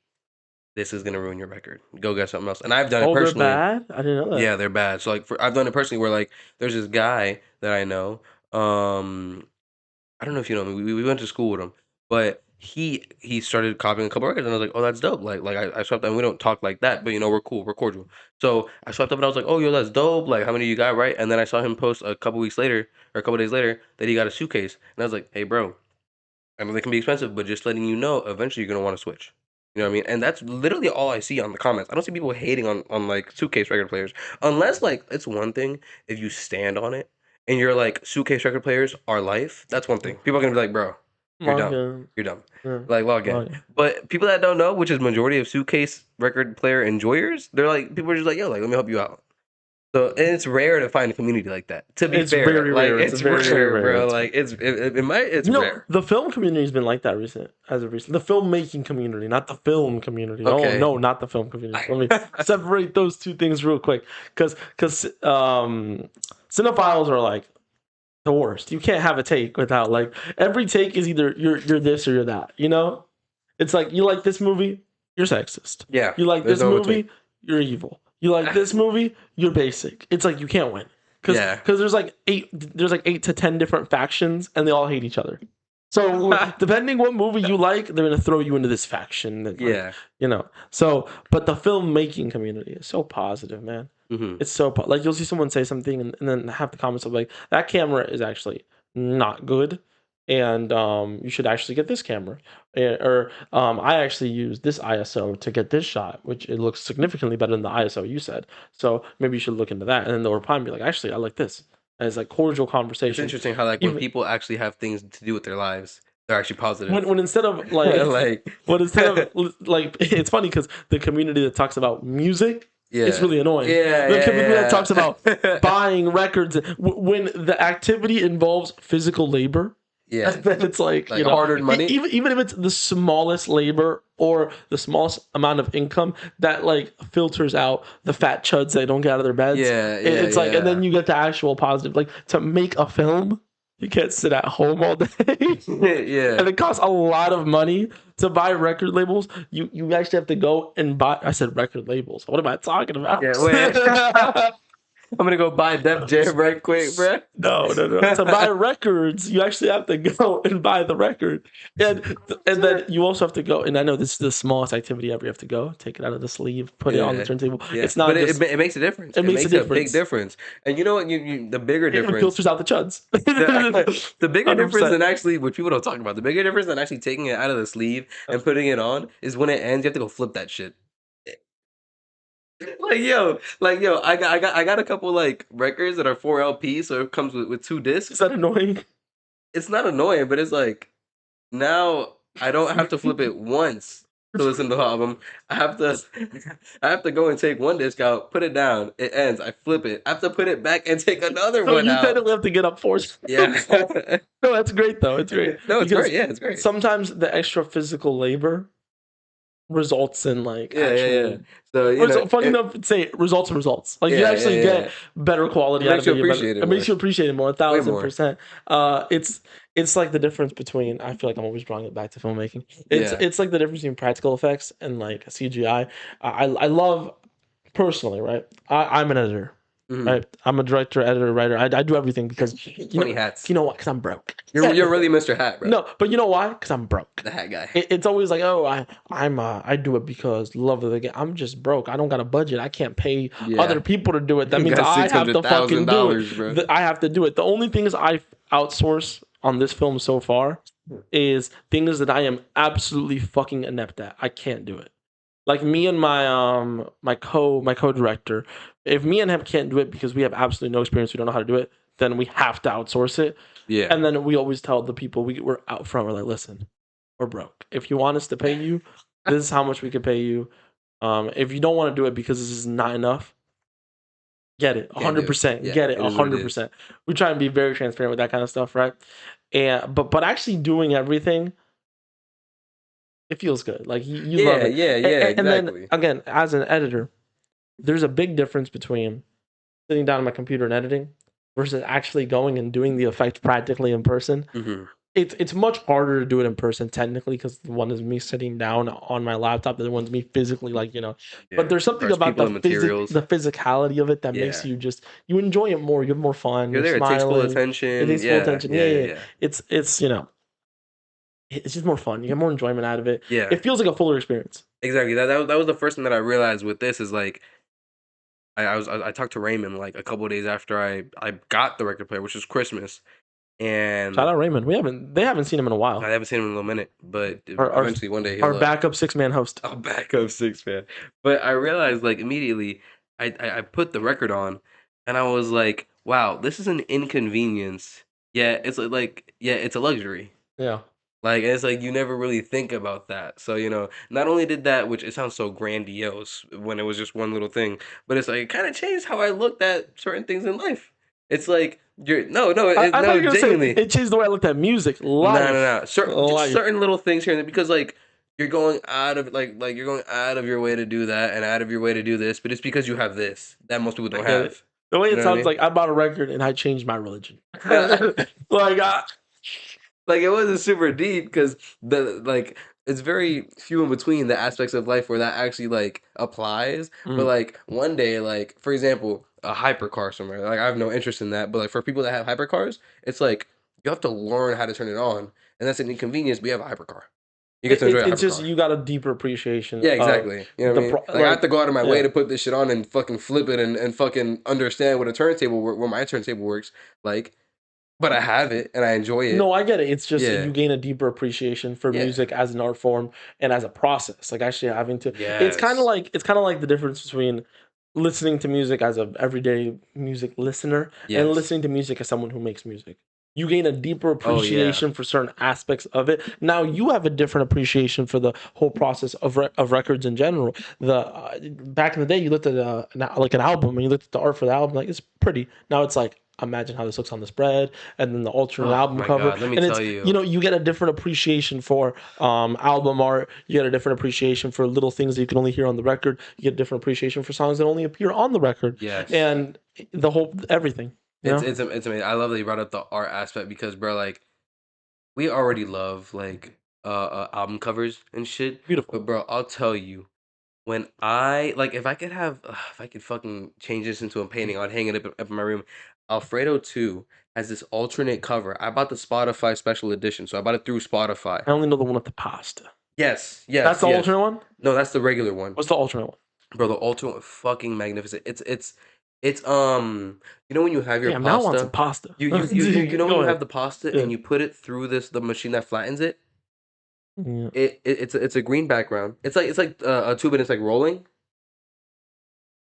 this is gonna ruin your record. Go get something else." And I've done it Oh, they're personally. bad. I didn't know that. Yeah, they're bad. So like I've done it personally where like there's this guy that I know. I don't know if you know him. We went to school with him, but he started copying a couple records, and I was like, "Oh, that's dope!" Like I swept up, and we don't talk like that, but we're cool, we're cordial. So I swept up, and I was like, "Oh, yo, that's dope! Like, how many you got, right?" And then I saw him post a couple weeks later, or a couple days later, that he got a suitcase, and I was like, "Hey, bro, I know they can be expensive, but just letting you know, eventually you're gonna want to switch." You know what I mean? And that's literally all I see on the comments. I don't see people hating on like suitcase record players, unless like it's one thing if you stand on it and you're like suitcase record players are life. That's one thing. People are gonna be like, bro, you're dumb. Manga. You're dumb. Yeah. Like log in. Manga. But people that don't know, which is majority of suitcase record player enjoyers, they're like people are just like, yo, like let me help you out. So and it's rare to find a community like that. To be It's fair, very like rare. It's it's very, very rare, rare. bro. It's Like it's rare. the film community's been like that as of recent. The filmmaking community, not the film community. Oh Okay. no, not the film community. Let me separate those two things real quick, because cinephiles are like the worst. You can't have a take without like every take is either you're this or you're that. You know, it's like you like this movie, you're sexist. Yeah, You like there's this no in between. movie, you're evil. You like this movie, you're basic. It's like you can't win Yeah. because there's like 8 to 10 different factions and they all hate each other. So depending what movie you like, they're gonna throw you into this faction. That, like, Yeah. So, but the filmmaking community is so positive, man. Mhm. It's so like you'll see someone say something and then half the comments will be like, "That camera is actually not good, and you should actually get this camera." Or I actually use this ISO to get this shot, which it looks significantly better than the ISO you said. So maybe you should look into that. And then they'll reply and be like, "Actually, I like this." And it's like cordial It's conversation. interesting how like when Even people actually have things to do with their lives, they're actually positive. when instead of like Like when instead of like it's funny because the community that talks about music, it's yeah. really annoying. Yeah, The community that talks about yeah. buying records when the activity involves physical labor, Yeah. then it's like Like hard-earned money. even if it's the smallest labor or the smallest amount of income that like filters out the fat chuds that don't get out of their beds. Yeah, It's like and yeah. then you get the actual positive like to make a film. You can't sit at home all day. Yeah. And it costs a lot of money to buy record labels. You actually have to go and buy. I said record labels. What am I talking about? Yeah, wait. I'm gonna go buy Def Jam right quick, bro. No. To buy records, you actually have to go and buy the record, and then you also have to go. And I know this is the smallest activity ever. You have to go, take it out of the sleeve, put it on the Yeah, turntable. yeah, It's but not just. it makes a difference. It It makes a makes a big difference. difference. And you know what? The bigger It difference, filters out the chuds. the bigger difference 100%. than actually what people don't talk about. The bigger difference than actually taking it out of the sleeve and putting it on is when it ends. You have to go flip that shit. Like yo, I got a couple like records that are 4 LP, so it comes with two Is discs. that annoying? It's not annoying, but it's like now I don't have to flip it once to listen to the album. I have to I have to go and take one disc out, put it down, it ends, I flip it. I have to put it back and take another So one you out. technically have to get up four Yeah. times. No, that's great though. It's great No, it's because great. Yeah, it's great. sometimes the extra physical labor results in like Yeah. actual. So, Funny enough, say results in results. Like you actually get yeah. better It quality out makes of you it. You better. appreciate it It makes more. you appreciate it more. A Way thousand more. percent. It's like the difference between. I feel like I'm always drawing it back to filmmaking. Yeah. It's like the difference between practical effects and like CGI. I love personally, right? I'm an editor. Mhm. Right, I'm a director, editor, writer. I do everything because 20 hats. you know what? Because I'm broke. You're really Mr. Hat, bro. No, but you know why? Because I'm broke. The hat guy. It's always like, oh, I do it because love of the game. I'm just broke. I don't got a budget. I can't pay Yeah. other people to do it. That You means got I six have hundred to thousand fucking do it. dollars, bro. I have to do it. The only things I outsource on this film so far is things that I am absolutely fucking inept at. I can't do it. Like me and my co-director, if me and him can't do it because we have absolutely no experience, we don't know how to do it, then we have to outsource it. Yeah. And then we always tell the people we're out front, we're like, listen, we're broke. If you want us to pay you, this is how much we could pay you. If you don't want to do it because this is not enough, get it, Can't do it. 100%, Yeah, get it, it is what it is. 100%. We try and be very transparent with that kind of stuff, right? And but actually doing everything, it feels good. Like you love it. And then exactly. again, as an editor, there's a big difference between sitting down on my computer and editing versus actually going and doing the effect practically in person. Mhm. It's much harder to do it in person technically because one is me sitting down on my laptop, the other one's me physically Yeah. but there's something Versus about people and materials. the physicality of it that makes Yeah. you just you enjoy it more. You have more fun. You're You're there, it takes full smiling. It attention. takes full Yeah, attention. yeah, yeah, Yeah. yeah. It's it's just more fun. You get more enjoyment out of it. Yeah, It feels like a fuller experience. exactly. That was the first thing that I realized with this is like I talked to Raymond like a couple of days after I got the record player, which was Christmas, Shout and out Raymond. They haven't seen him in a I while. haven't seen him in a little minute, but Our our, eventually one day our he'll backup 6-man host. I'll back up six man. But I realized like immediately I put the record on and I was like, wow, this is an inconvenience. Yeah, yeah, it's a luxury. Yeah. Like it's like you never really think about that. So, not only did that, which it sounds so grandiose when it was just one little thing, but it's like it kind of changed how I looked at certain things in life. It's like you're I thought no, you were gonna say genuinely. it changed the way I looked at music. No. Just Life. certain little things here and there because like you're going out of like you're going out of your way to do that and out of your way to do this, but it's because you have this that most people I don't get it. have. The way You it know what I sounds mean? like I bought a record and I changed my religion. like like it wasn't super deep because the like it's very few in between the aspects of life where that actually like applies. But like one day, like for example, a hypercar somewhere. Like I have no interest in that, but like for people that have hypercars, it's like you have to learn how to turn it on, and that's an inconvenience. But you have a hypercar. You get to enjoy a it's just hypercar. you got a deeper appreciation Yeah, of exactly. You know what I mean? Like I have like to go out of my way yeah. to put this shit on and fucking flip it and fucking understand what a turntable where my turntable works. Like, but I have it and I enjoy it. No, I get it. It's just Yeah. you gain a deeper appreciation for Yeah. music as an art form and as a process. Like actually having to. Yes. It's kind of like the difference between listening to music as a everyday music listener and Yes. listening to music as someone who makes music. You gain a deeper Oh yeah. appreciation for certain aspects of it. Now you have a different appreciation for the whole process of of records in general. The back in the day, you looked at like an album and you looked at the art for the album, like it's pretty. Now it's like imagine how this looks on the spread and then the alternate Oh album my cover, God. Let me and it's tell you. you get a different appreciation for album art. You get a different appreciation for little things that you can only hear on the record. You get a different appreciation for songs that only appear on the record, Yes. and the whole everything. You know, It's amazing. I love that you brought up the art aspect because, bro, like we already love like album covers and shit. beautiful. But bro, I'll tell you, when I like if I could have if I could fucking change this into a painting, I'd hang it up in my room. Alfredo 2 has this alternate cover. I bought the Spotify special edition, so I bought it through Spotify. I only know the one with the pasta. Yes, That's yes, the yes. alternate one. No, that's the regular one. What's the alternate one? Bro, the alternate one, fucking magnificent. It's you know when you have your Damn, now I want some pasta, pasta. you know when Go you ahead. have the pasta Yeah. and you put it through the machine that flattens it. Yeah. It's a green background. It's like a tube and it's like rolling,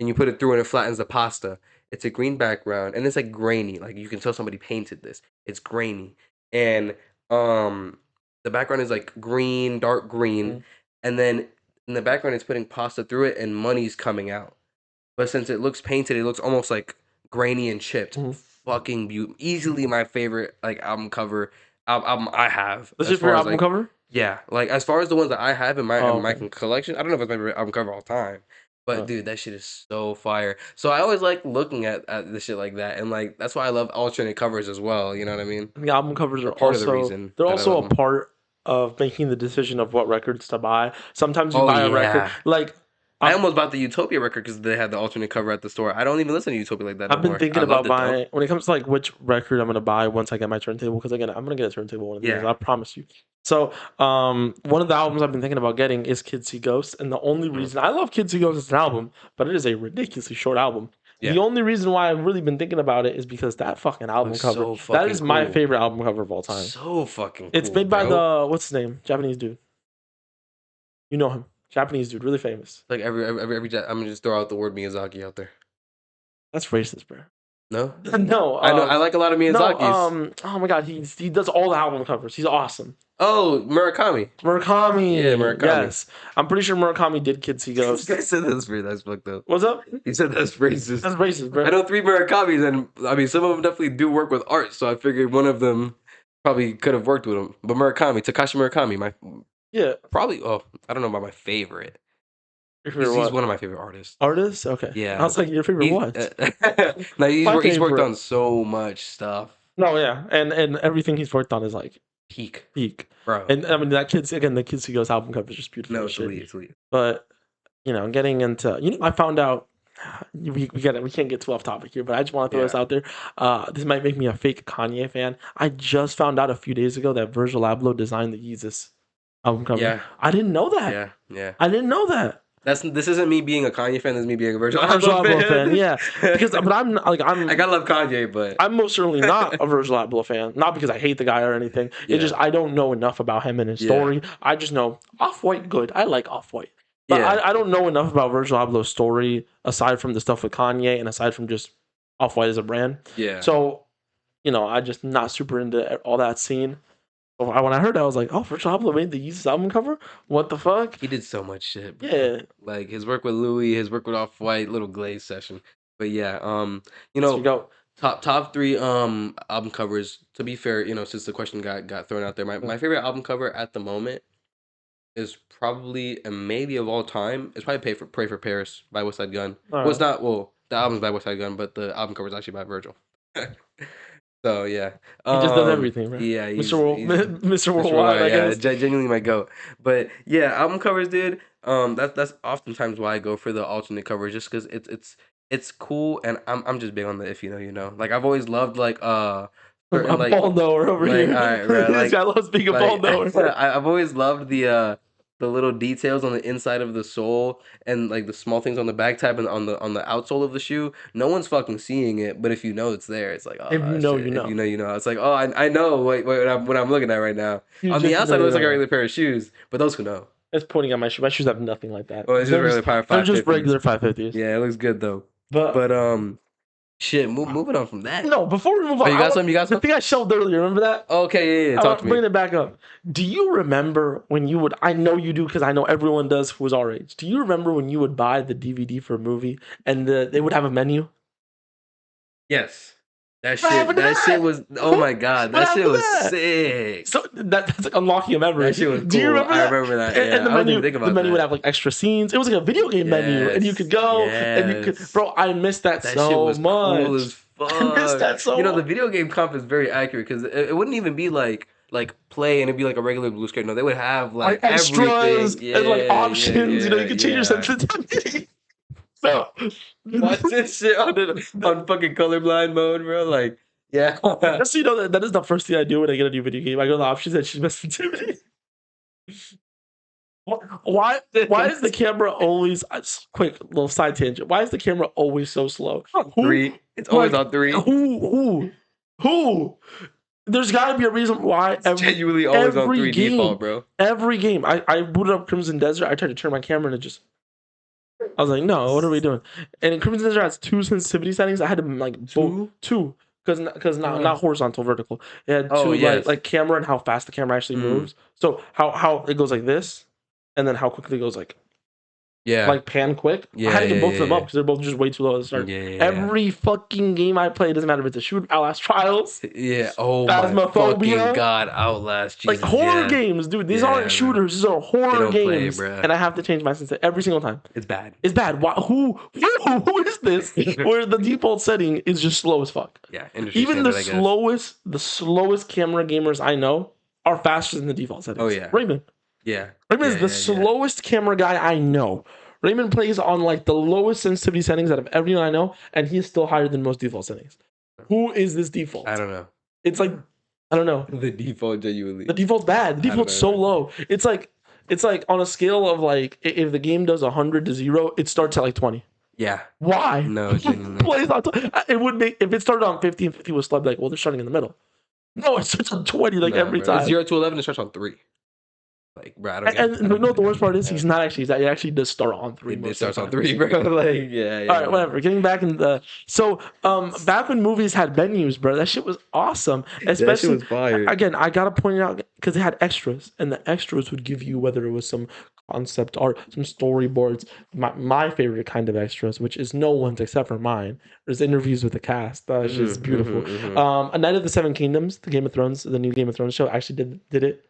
and you put it through and it flattens the pasta. It's a green background and it's like grainy. Like you can tell somebody painted this. It's grainy and um the background is like green, dark green, Mhm. and then in the background it's putting pasta through it and money's coming out. But since it looks painted, it looks almost like grainy and chipped. Mhm. Fucking beautiful. Easily my favorite like album cover album I have This as is for your far as album like cover? yeah, like as far as the ones that I have Oh, in my okay. collection. I don't know if it's my favorite album cover all time, but Uh, dude, that shit is so fire. So I always like looking at the shit like that, and like that's why I love alternate covers as well. You know what I mean? the album covers Or are part of the also reason they're that I also love a them. part of making the decision of what records to buy. Sometimes you Oh buy a record yeah, like I I, almost bought the Utopia record because they had the alternate cover at the store. I don't even listen to Utopia like that no I've been more. I thinking loved about it though. buying when it comes to like which record I'm gonna buy once I get my turntable because again I'm gonna get a turntable one of these days. Yeah. I promise you. So one of the albums I've been thinking about getting is Kids See Ghosts, and the only Mhm. reason I love Kids See Ghosts as an album, but it is a ridiculously short album. Yeah. The only reason why I've really been thinking about it is because that fucking album Looks cover, so that fucking is my cool. favorite album cover of all time. So fucking It's cool, made by bro. the what's his name? Japanese dude. You know him. Japanese dude, really famous. Like I'm gonna just throw out the word Miyazaki out there. That's racist, bro. No, no, I know I like a lot of no, Miyazaki's. oh my god, he does all the album covers. He's awesome. Oh, Murakami. Yeah, Murakami, Murakami. yes. I'm pretty sure Murakami did Kids See This Ghosts. guy said that's weird. That's fucked up. What's up? He said that's That's racist. racist, I bro. know 3 Murakamis, and I mean some of them definitely do work with art. So I figured one of them probably could have worked with him. But Murakami, Takashi Murakami, my Yeah. probably. Oh, I don't know about my favorite. Your favorite He's what? one of my favorite artists. Artist? Okay. I Yeah, was like, your favorite he. what? No, My he's worked favorite. on so much stuff. No, yeah. And everything he's worked on is like Peak, peak. bro. And I mean that kids again, the Kids See Ghosts album cover is just beautiful No, as it's shit. elite. It's elite. But getting into I found out we can't get too off topic here, but I just want to throw this Yeah. out there. This might make me a fake Kanye fan. I just found out a few days ago that Virgil Abloh designed the Yeezus album cover. Yeah. I didn't know that. Yeah. Yeah. I didn't know that. This isn't me being a Kanye fan. This is me being a Virgil Virgil Abloh Abloh fan. fan, yeah. Because but I gotta love Kanye, but I'm most certainly not a Virgil Abloh fan. Not because I hate the guy or anything. It just yeah, I don't know enough about him and his yeah, story. I just know Off-White good. I like Off-White. But yeah, I don't know enough about Virgil Abloh's story aside from the stuff with Kanye and aside from just Off-White as a brand. yeah. So, I just not super into all that scene. So when I heard that, I was like, oh, Virgil Abloh made the Yeezus album cover? What the fuck? He did so much shit, bro. Yeah. Like his work with Louis, his work with Off White, Little Glaze session. But yeah, you So we know, go. top three album covers. To be fair, since the question got thrown out there, my favorite album cover at the moment is probably and maybe of all time is probably Pray for Paris by West Side Gun. All Well, it's right. not. Well, the album's by West Side Gun, but the album cover is actually by Virgil. So yeah, He just does everything, bro. yeah, Mr. he's Mr. Mr. Worldwide, I Yeah, guess. genuinely my goat. But yeah, album covers, dude. That's oftentimes why I go for the alternate covers, just because it's cool, and I'm just big on the if you know you know. Like I've always loved like certain A ball knower over like here. all right, bro, This guy loves being a ball like knower. I've always loved the little details on the inside of the sole and like the small things on the back tab and on the outsole of the shoe. No one's fucking seeing it, but if you know it's there, it's like If you oh know, shit. you If you know. know, you know. It's like oh I know what I'm looking at right now. On Huge the if you know, outside, it you looks like a know. regular pair of shoes, but those who know. It's pointing at my shoes. My shoes have nothing like that. Well, it's just regular power They're just 550s. regular 550s. Yeah, it looks good though. But But shit. Moving on from that. no, before we move on, Oh, you got some? You got the some? thing I shelved earlier, remember that? Okay, yeah. Talk to me. Bringing it back up. Do you remember when you would? I know you do because I know everyone does who was our age. Do you remember when you would buy the DVD for a movie and they would have a menu? Yes. That What happened to that shit that? was oh my god, What that shit happened to was that? sick. So that's like unlocking a memory. That shit was Do you cool. remember I that? remember that. And, Yeah, and the I didn't menu, even think the about menu would that. have like extra scenes. It was like a video game menu, and you could go and you could. Yes. Bro, I missed that That shit so was much. cool as I missed that so You know, the much. video game comp is very accurate because it wouldn't even be like play and it'd be like a regular blue screen. No, they would have Like like extras everything. and like Yeah, yeah, options. You know, yeah, you can change your yeah. sensitivity. So Watch this shit on fucking colorblind mode, bro. Like, yeah. just so you know, that is the first thing I do when I get a new video game. I go to the options and choose sensitivity. Why? Why is the camera always quick little side tangent? Why is the camera always so slow? Who? Three. It's always Like on three. who? There's got to be a reason why It's genuinely always on three default, bro. every game. I booted up Crimson Desert. I tried to turn my camera and it just. I was like, no, what are we doing? And in Crimson Desert has 2 sensitivity settings. I had to like two because not horizontal, vertical. It had 2 Oh, yes. like camera and how fast the camera actually moves. So how it goes like this, and then how quickly it goes like Yeah. pan quick. Yeah, I had to get yeah, both of them yeah, up because they're both just way too low to start. Yeah, yeah. Every fucking game I play, doesn't matter if it's a shooter, Outlast Trials, Yeah. Oh my Phasmophobia. fucking god, Outlast. Jesus, like horror yeah. games, dude. These Yeah, aren't bro. shooters. These are horror don't play, games, bruh. and I have to change my sensitivity every single time. It's bad. It's bad. Why, who is this? Where the default setting is just slow as fuck. Yeah, industry Even the standard, I guess. slowest camera gamers I know are faster than the default settings. Oh, yeah. Raymond. Yeah. Raymond Yeah, is the slowest camera guy I know. Raymond plays on like the lowest sensitivity settings out of everyone I know, and he is still higher than most default settings. Who is this default? I don't know. It's like, I don't know. The default, genuinely. The default's bad. The default's so low. It's like on a scale of like, if the game does 100 to 0, it starts at like 20. Yeah. Why? No, genuinely. Plays on it would make, if it started on 50 and 50 was still like, well, they're starting in the middle. No, it starts on 20 like every time. 0 to 11, it starts on 3. Like, bro, I don't And you know what the worst part is? He's not actually. He actually does start on 3. It starts on 3, bro. Like, yeah. All right, whatever. Getting back in the back when movies had menus, bro, that shit was awesome. Especially that shit was fire. Again, I gotta point it out because it had extras, and the extras would give you whether it was some concept art, some storyboards. My favorite kind of extras, which is no one's except for mine, is interviews with the cast. That's just beautiful. A Night of the Seven Kingdoms, the Game of Thrones, the new Game of Thrones show, actually did it.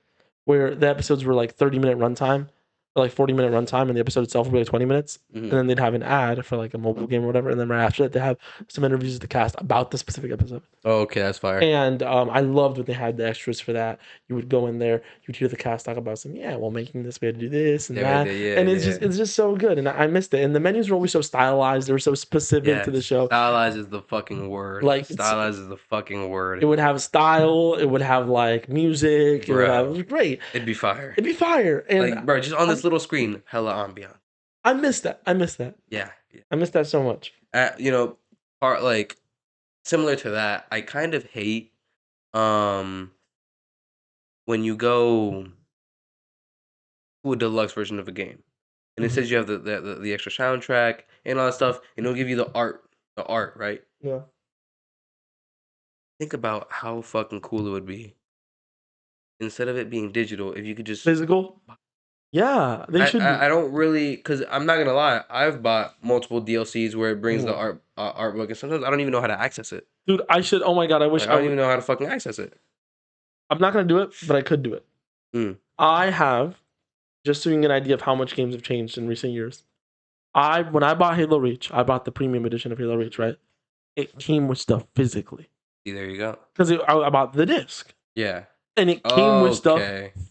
Where the episodes were like 30-minute runtime, or like 40-minute runtime, and the episode itself would be like 20 minutes. And then they'd have an ad for like a mobile game or whatever. And then right after that, they have some interviews with the cast about the specific episode. Oh, okay, that's fire. And I loved when they had the extras for that. You would go in there, you would hear the cast talk about some, while making this, we had to do this and that. And it's just so good. And I missed it. And the menus were always so stylized. They were so specific to the show. Stylized is the fucking word. Like, stylized is the fucking word. It would have style. It would have like music. It was great. It'd be fire. And like, bro, just on this little screen, hella ambient. I missed that. Yeah. I missed that so much. Part like similar to that, I kind of hate when you go to a deluxe version of a game. And it says you have the extra soundtrack and all that stuff, and it'll give you the art, right? Yeah. Think about how fucking cool it would be. Instead of it being digital, if you could just physical. Yeah, they should. I don't really, because I'm not gonna lie, I've bought multiple DLCs where it brings the art book, and sometimes I don't even know how to access it. Dude, I should. Oh my god, I wish I don't even know how to fucking access it. I'm not gonna do it, but I could do it. I have, just so you can get an idea of how much games have changed in recent years. When I bought Halo Reach, I bought the premium edition of Halo Reach, right? It came with stuff physically. See, there you go. Because I bought the disc. Yeah. And it came with stuff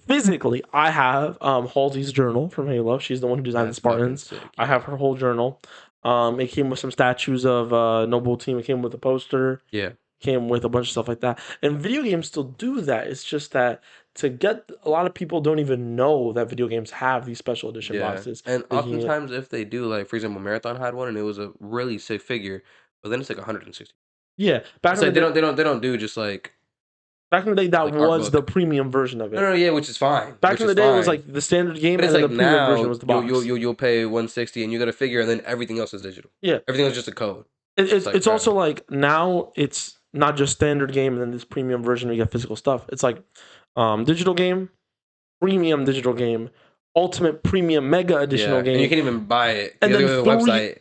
physically. I have Halsey's journal from Halo. She's the one who designed the Spartans. Sick, yeah. I have her whole journal. It came with some statues of Noble Team. It came with a poster. Yeah. Came with a bunch of stuff like that. And video games still do that. It's just that a lot of people don't even know that video games have these special edition boxes. And oftentimes if they do, like for example, Marathon had one and it was a really sick figure, but then it's like 160. Yeah. Back in the day, they don't do just like back in the day, that was the premium version of it. No, yeah, which is fine. Back in the day, it was like the standard game, and then the premium version was the box. You'll pay 160, and you got a figure, and then everything else is digital. Yeah, everything else is just a code. It's also like now it's not just standard game, and then this premium version where you get physical stuff. It's like digital game, premium digital game, ultimate premium mega additional game. And you can't even buy it. And then the website.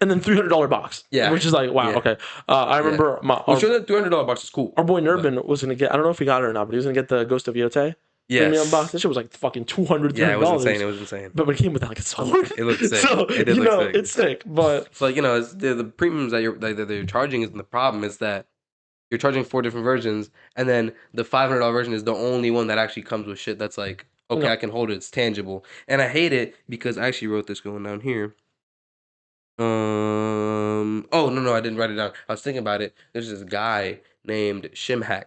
And then $300 box. Yeah. Which is like, wow, okay. I remember sure that $300 box is cool. Our boy Nurbin was going to get, I don't know if he got it or not, but he was going to get the Ghost of Yotei. premium box. Yes. That shit was like fucking $200, Yeah, it was insane. $300. It was insane. But it came with like a sword. It looked sick. So, It did look sick. it's sick. But So like it's the premiums that you're charging isn't the problem. It's that you're charging 4 different versions, and then the $500 version is the only one that actually comes with shit that's like, okay, no. I can hold it. It's tangible, and I hate it because I actually wrote this going down here. Oh no, I didn't write it down. I was thinking about it. There's this guy named Shimhack.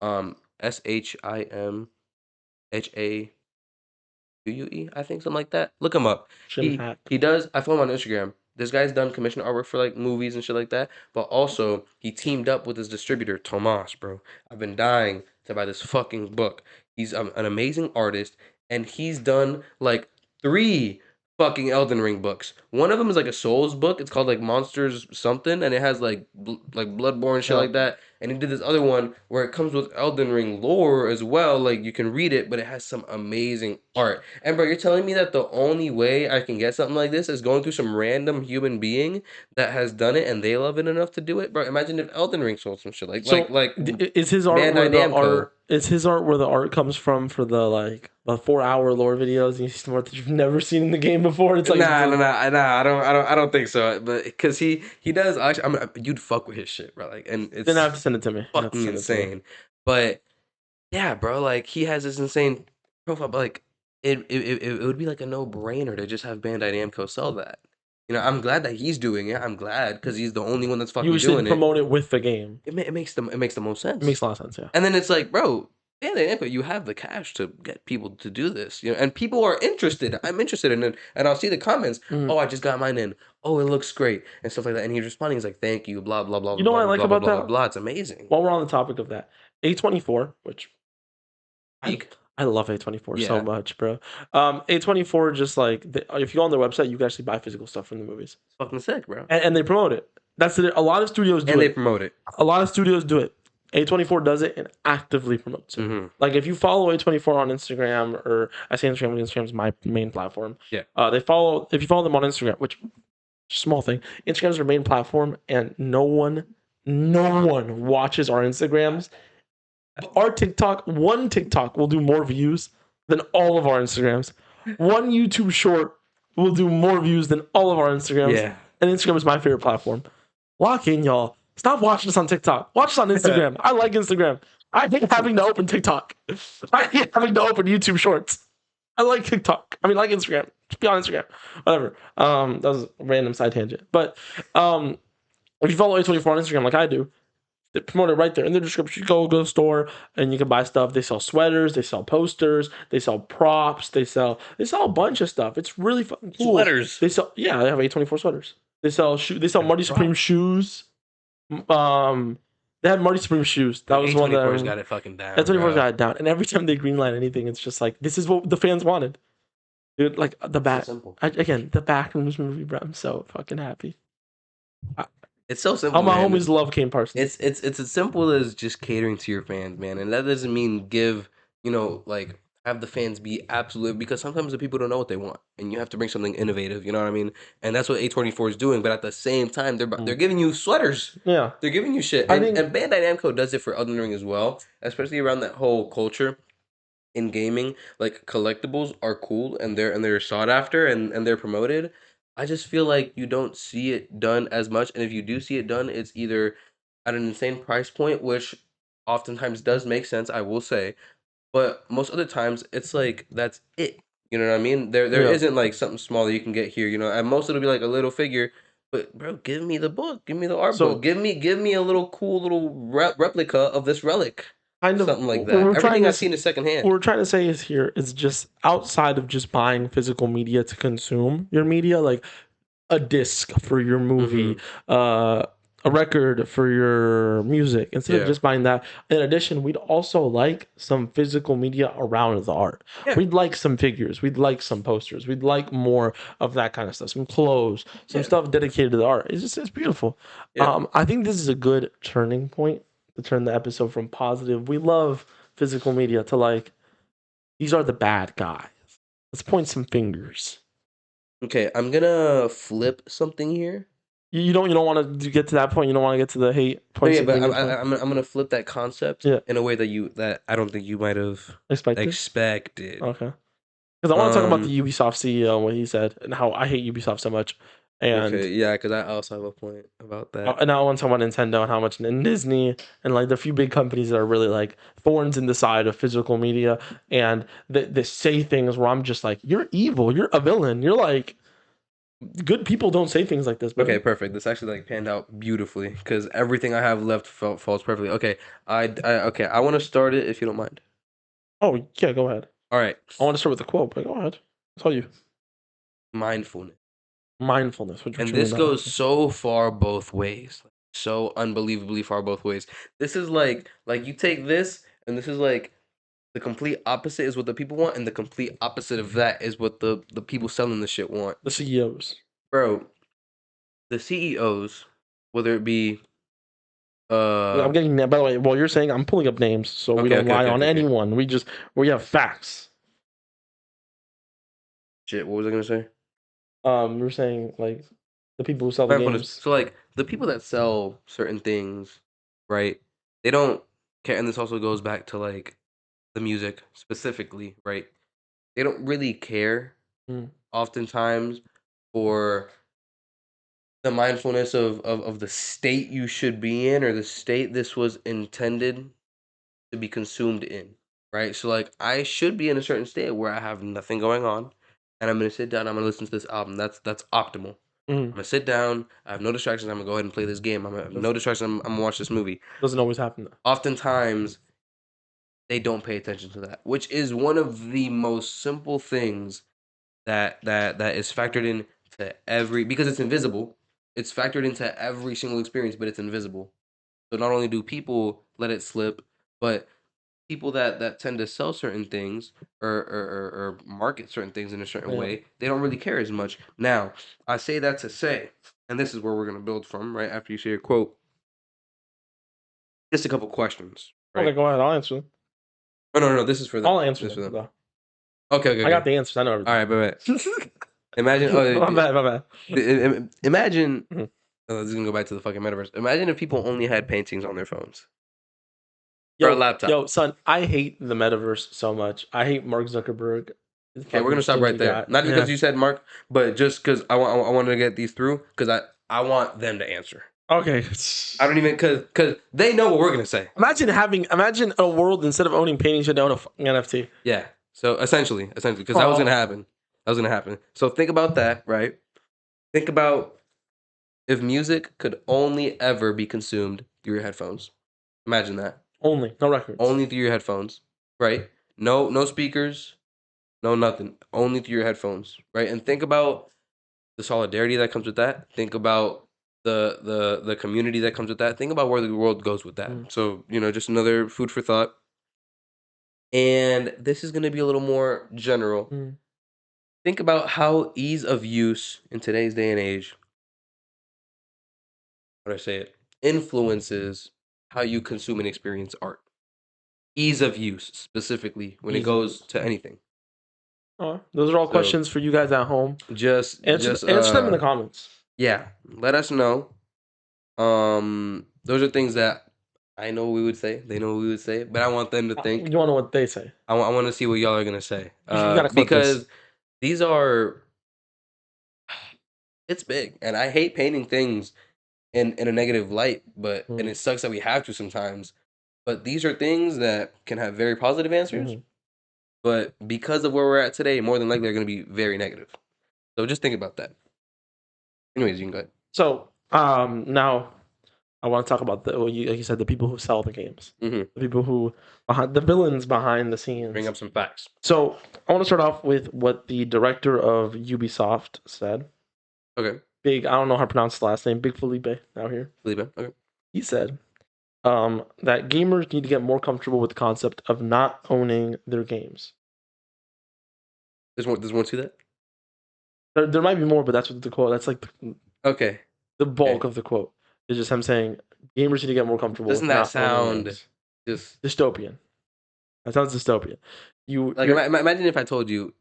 SHIMHA UUE, I think, something like that. Look him up. Shim hack. He does. I follow him on Instagram. This guy's done commission artwork for like movies and shit like that. But also he teamed up with his distributor Tomas, bro. I've been dying to buy this fucking book. He's an amazing artist, and he's done like 3 fucking Elden Ring books. One of them is like a Souls book. It's called like Monsters something, and it has like like Bloodborne shit Yeah. like that. And he did this other one where it comes with Elden Ring lore as well. Like you can read it, but it has some amazing art. And bro, you're telling me that the only way I can get something like this is going through some random human being that has done it and they love it enough to do it, bro? Imagine if Elden Ring sold some shit So like is his art Bandai where the Namco. art is his art where the art comes from for the like the 4 hour lore videos and you see some art that you've never seen in the game before? It's like I don't think so. But because he does actually, you'd fuck with his shit, bro. Like, and then I it's have to send it to me. You have to fucking send it to me. insane. But yeah, bro, like he has this insane profile, but like it would be like a no brainer to just have Bandai Namco sell that. You know, I'm glad that he's doing it. I'm glad because he's the only one that's You fucking should doing it. promote it with the game. It makes the most It makes sense. a lot of sense, yeah. And then it's like, bro, Bandai Namco, you have the cash to get people to do this, you know, and people are interested. I'm interested in it, and I'll see the comments. Mhm. Oh, I just got mine in. Oh, it looks great and stuff like that. And he's responding. He's like, thank you, blah blah blah You blah know what I blah like blah blah about blah blah that? blah. It's amazing. While we're on the topic of that, A24, which I Peak. I love A24 so Yeah, much, bro. A24 just like if you go on their website, you can actually buy physical stuff from the movies, it's fucking sick, bro. and they promote it. That's it. A lot of studios do And they it. promote it. A lot of studios do it. A24 does it and actively promotes it. Mm-hmm. Like if you follow A24 on Instagram, or I say Instagram, Instagram is my main platform. Yeah. If you follow them on Instagram, which small thing, Instagram is their main platform, and no one watches our Instagrams. Our one TikTok will do more views than all of our Instagrams. One YouTube short will do more views than all of our Instagrams. Yeah. And Instagram is my favorite platform. Lock in, y'all. Stop watching us on TikTok. Watch us on Instagram. I like Instagram. I hate having to open TikTok. I hate having to open YouTube Shorts. I like TikTok. I mean, like Instagram. Just be on Instagram. Whatever. That was a random side tangent. But if you follow A24 on Instagram like I do, they promote it right there in the description. You go to the store and you can buy stuff. They sell sweaters, they sell posters, they sell props, they sell a bunch of stuff. It's really fucking cool. Sweaters. They have A24 sweaters. They sell Marty Supreme shoes. They had Marty Supreme shoes. That was one that A24's got it fucking down. A24's got it down. And every time they greenlight anything, it's just like, this is what the fans wanted. Dude, like the back simple. again, the Backrooms movie, bro. I'm so fucking happy. It's so simple. All my man. homies love Kane Parsons. It's as simple as just catering to your fans, man. And that doesn't mean like have the fans be absolute, because sometimes the people don't know what they want, and you have to bring something innovative. You know what I mean? And that's what A24 is doing. But at the same time, they're giving you sweaters. Yeah, They're giving you shit. And Bandai Namco does it for Elden Ring as well, especially around that whole culture in gaming. Like collectibles are cool, and they're sought after, and they're promoted. I just feel like you don't see it done as much, and if you do see it done, it's either at an insane price point, which oftentimes does make sense, I will say, but most other times it's like that's it. You know what I mean? There Yeah. isn't like something small that you can get here. You know, and most it'll be like a little figure. But bro, give me the book, give me the art book, give me a little cool little replica of this relic, kind of something like that. Everything I've seen is secondhand. What we're trying to say is just outside of just buying physical media to consume your media, like a disc for your movie, a record for your music. Instead of just buying that, in addition, we'd also like some physical media around the art. Yeah. We'd like some figures. We'd like some posters. We'd like more of that kind of stuff. Some clothes, some stuff dedicated to the art. It's beautiful. Yeah. I think this is a good turning point to turn the episode from positive, we love physical media, to like, these are the bad guys. Let's point some fingers. Okay, I'm gonna flip something here. You don't want to get to that point. You don't want to get to the hate No, points yeah, of but being point. I'm gonna flip that concept Yeah, in a way that I don't think you might have expected. expected. Okay. Because I want to talk about Um. the Ubisoft CEO and what he said and how I hate Ubisoft so much, and Okay. Yeah, because I also have a point about that. and now I want to talk about Nintendo and how much and Disney and like the few big companies that are really like thorns in the side of physical media, and they say things where I'm just like, you're evil, you're a villain, you're like, good people don't say things like this, Okay, buddy. perfect. This actually like panned out beautifully because everything I have left falls perfectly. Okay, okay. I want to start it if you don't mind. Oh yeah, go ahead. All right, I want to start with a quote, but go ahead. I'll tell you. mindfulness, Mindfulness. What and you mean this by that? goes so far both ways, so unbelievably far both ways. This is like you take this, and this is like the complete opposite is what the people want, and the complete opposite of that is what the people selling the shit want, The CEOs. bro. The CEOs, whether it be I'm getting that. By the way, while you're saying, I'm pulling up names, so we okay, don't okay, lie okay, on okay, okay. anyone. We have facts. Shit, what was I gonna say? We're saying like the people who sell the Mindfulness. games. So like the people that sell certain things, right? They don't care, and this also goes back to like the music specifically, right? They don't really care Mm, oftentimes for the mindfulness of the state you should be in or the state this was intended to be consumed in, right? So like I should be in a certain state where I have nothing going on and I'm gonna sit down, I'm gonna listen to this album. That's optimal. mm. I'm gonna sit down. I have no distractions. I'm gonna go ahead and play this game. I'm gonna Does- no distractions. I'm gonna watch this movie. Doesn't always happen though. Oftentimes, they don't pay attention to that, which is one of the most simple things that is factored in to every because it's invisible. It's factored into every single experience, but it's invisible. So not only do people let it slip, but people that tend to sell certain things or market certain things in a certain Yeah. way, they don't really care as much. Now, I say that to say, and this is where we're gonna build from, right? After you say your quote, just a couple questions, Okay, right? go ahead. I'll answer them. Oh no, this is for them. I'll answer This is them for them. though. Okay, okay, I got okay. the answers. I know All everything. right, but imagine. Oh, My bad. My bad. imagine. Mhm. Oh, this is gonna go back to the fucking metaverse. Imagine if people only had paintings on their phones or a Yo, laptop. yo, son, I hate the metaverse so much. I hate Mark Zuckerberg. The Okay, we're fucking gonna stop right stingy there. guy. Not because Yeah. you said Mark, but just because I wanted to get these through because I want them to answer. Okay. I don't even because they know what we're gonna say. Imagine a world instead of owning paintings, you own a fucking NFT. Yeah. So essentially, because that was gonna Oh, happen. That was gonna happen. So think about that, right? Think about if music could only ever be consumed through your headphones. Imagine that. only no records. Only through your headphones, right? No speakers, no nothing. Only through your headphones, right? And think about the solidarity that comes with that. Think about the community that comes with that. Think about where the world goes with that. Mm, So, just another food for thought. And this is going to be a little more general. mm. Think about how ease of use in today's day and age, how do I say it, influences how you consume and experience art. Ease of use, specifically, when it Easy goes use. to anything. Those are all So questions for you guys at home. just Answer them in the comments. yeah, let us know. Those are things that I know we would say. They know we would say, but I want them to You think. want to know what they say? I want to see what y'all are gonna say. You gotta clip this. Because these are it's big, and I hate painting things in a negative light, but and Mm, it sucks that we have to sometimes. But these are things that can have very positive answers, mhm. but because of where we're at today, more than likely they're gonna be very negative. So just think about that. Anyways, you can go ahead. So, now I want to talk about like you said, the people who sell the games, Mm-hmm. the people who behind the villains behind the Bring scenes. up some facts. So, I want to start off with what the director of Ubisoft said. Okay, Big, I don't know how to pronounce the last name. Big Felipe out here. Felipe. Okay. He said that gamers need to get more comfortable with the concept of not owning their games. There's more to that. There might be more, but that's what the quote. That's like Okay. the bulk Okay. of the quote. It's just him saying gamers need to get more comfortable with Doesn't that not owning sound games. just Dystopian. That sounds dystopian. like You're imagine if I told you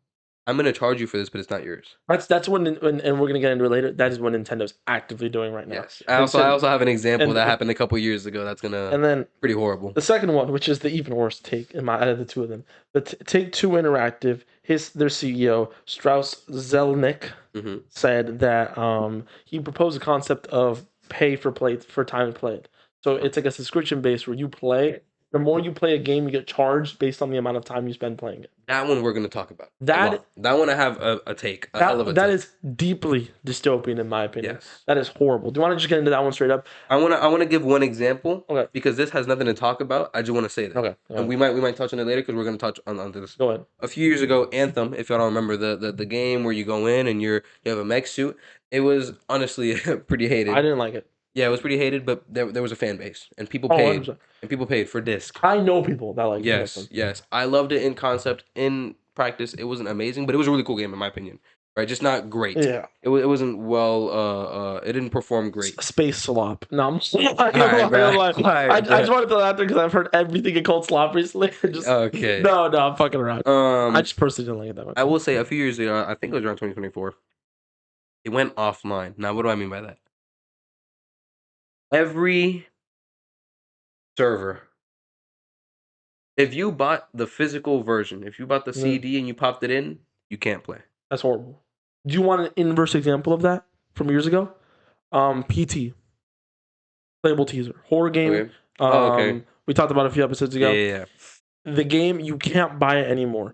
I'm gonna charge you for this, but it's not yours. That's when and we're gonna get into it later. That is what Nintendo's actively doing right now. Yes. I also have an example and that happened a couple years ago. That's gonna and then pretty horrible. the second one, which is the even worse take in my out of the two of them, the Take Two Interactive, their CEO Strauss Zelnick Hmm. said that he proposed a concept of pay for time played. So it's like a subscription base where you play. The more you play a game, you get charged based on the amount of time you spend playing it. That one we're gonna talk about a That lot. That one I have a take, a hell of a that take. is deeply dystopian in my opinion. Yes. That is horrible. Do you want to just get into that one straight up? I wanna give one example Okay. because this has nothing to talk about. I just want to say that. Okay. And we might touch on it later because we're gonna touch on this. Go ahead. A few years ago, Anthem, if y'all don't remember the game where you go in and you have a mech suit, it was honestly pretty hated. I didn't like it. Yeah, it was pretty hated, but there was a fan base and people Oh, paid 100%. and people paid for disc. I know people that like Yes, yes. I loved it in concept. In practice, it wasn't amazing, but it was a really cool game in my opinion. Right, just not great. Yeah. It wasn't well. It didn't perform great. Space slop. No, I'm just Alright, bro. I Alright, just wanted to throw that out there because I've heard everything in cold slop recently. Just okay. no, I'm fucking around. I just personally didn't like it that much. I will say a few years ago, I think it was around 2024. It went offline. Now, what do I mean by that? Every server, if you bought the physical version, if you bought the CD and you popped it in, you can't play. That's horrible. Do you want an inverse example of that from years ago? PT, playable teaser, horror game. Okay. Okay. We talked about it a few episodes ago. Yeah. The game, you can't buy it anymore.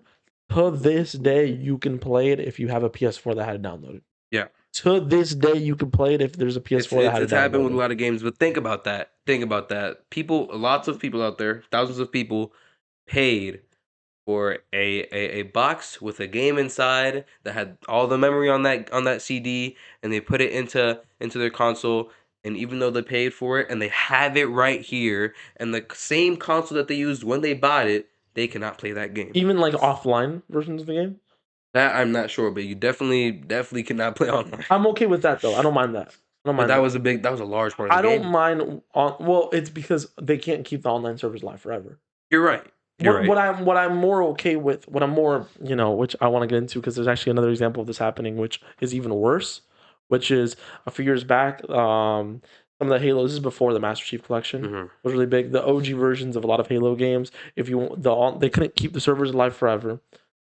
To this day, you can play it if you have a PS4 that had it downloaded. Yeah. To this day, you can play it if there's a PS4 that had it downloaded. It's happened with a lot of games, but think about that. Think about that. Lots of people out there, thousands of people paid for a box with a game inside that had all the memory on that CD, and they put it into their console. And even though they paid for it and they have it right here, and the same console that they used when they bought it, they cannot play that game. Even like offline versions of the game? That I'm not sure, but you definitely cannot play online. I'm okay with that though. I don't mind that. But that was a large part of the game. I don't mind. Well, it's because they can't keep the online servers live forever. You're right. What I'm more okay with, what I'm more, which I want to get into because there's actually another example of this happening, which is even worse, which is a few years back, some of the Halo. This is before the Master Chief Collection was really big. The OG versions of a lot of Halo games, they couldn't keep the servers alive forever,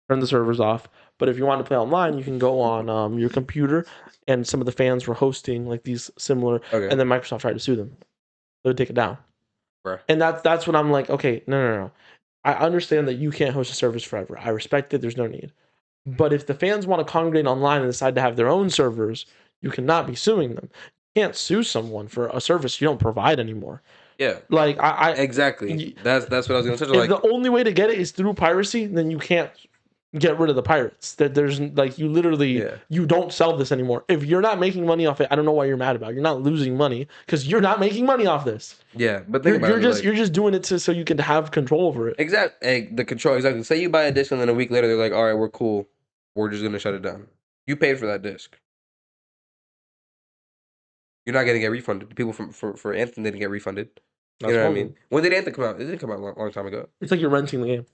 turn the servers off. But if you want to play online, you can go on your computer, and some of the fans were hosting like these similar, and then Microsoft tried to sue them. They would take it down. Right. And that's when I'm like, okay, no. I understand that you can't host a service forever. I respect it. There's no need. But if the fans want to congregate online and decide to have their own servers, you cannot be suing them. You can't sue someone for a service you don't provide anymore. Yeah. Like exactly. That's what I was gonna say. If the only way to get it is through piracy, then you can't get rid of the pirates. That there's like you literally you don't sell this anymore. If you're not making money off it, I don't know why you're mad about it. You're not losing money because you're not making money off this. Yeah, but you're just doing it so you can have control over it. Exactly, the control. Exactly. Say you buy a disc and then a week later they're like, "All right, we're cool. We're just gonna shut it down." You paid for that disc. You're not gonna get refunded. The people for Anthem didn't get refunded. You know what I mean? When did Anthem come out? It didn't come out a long time ago. It's like you're renting the game.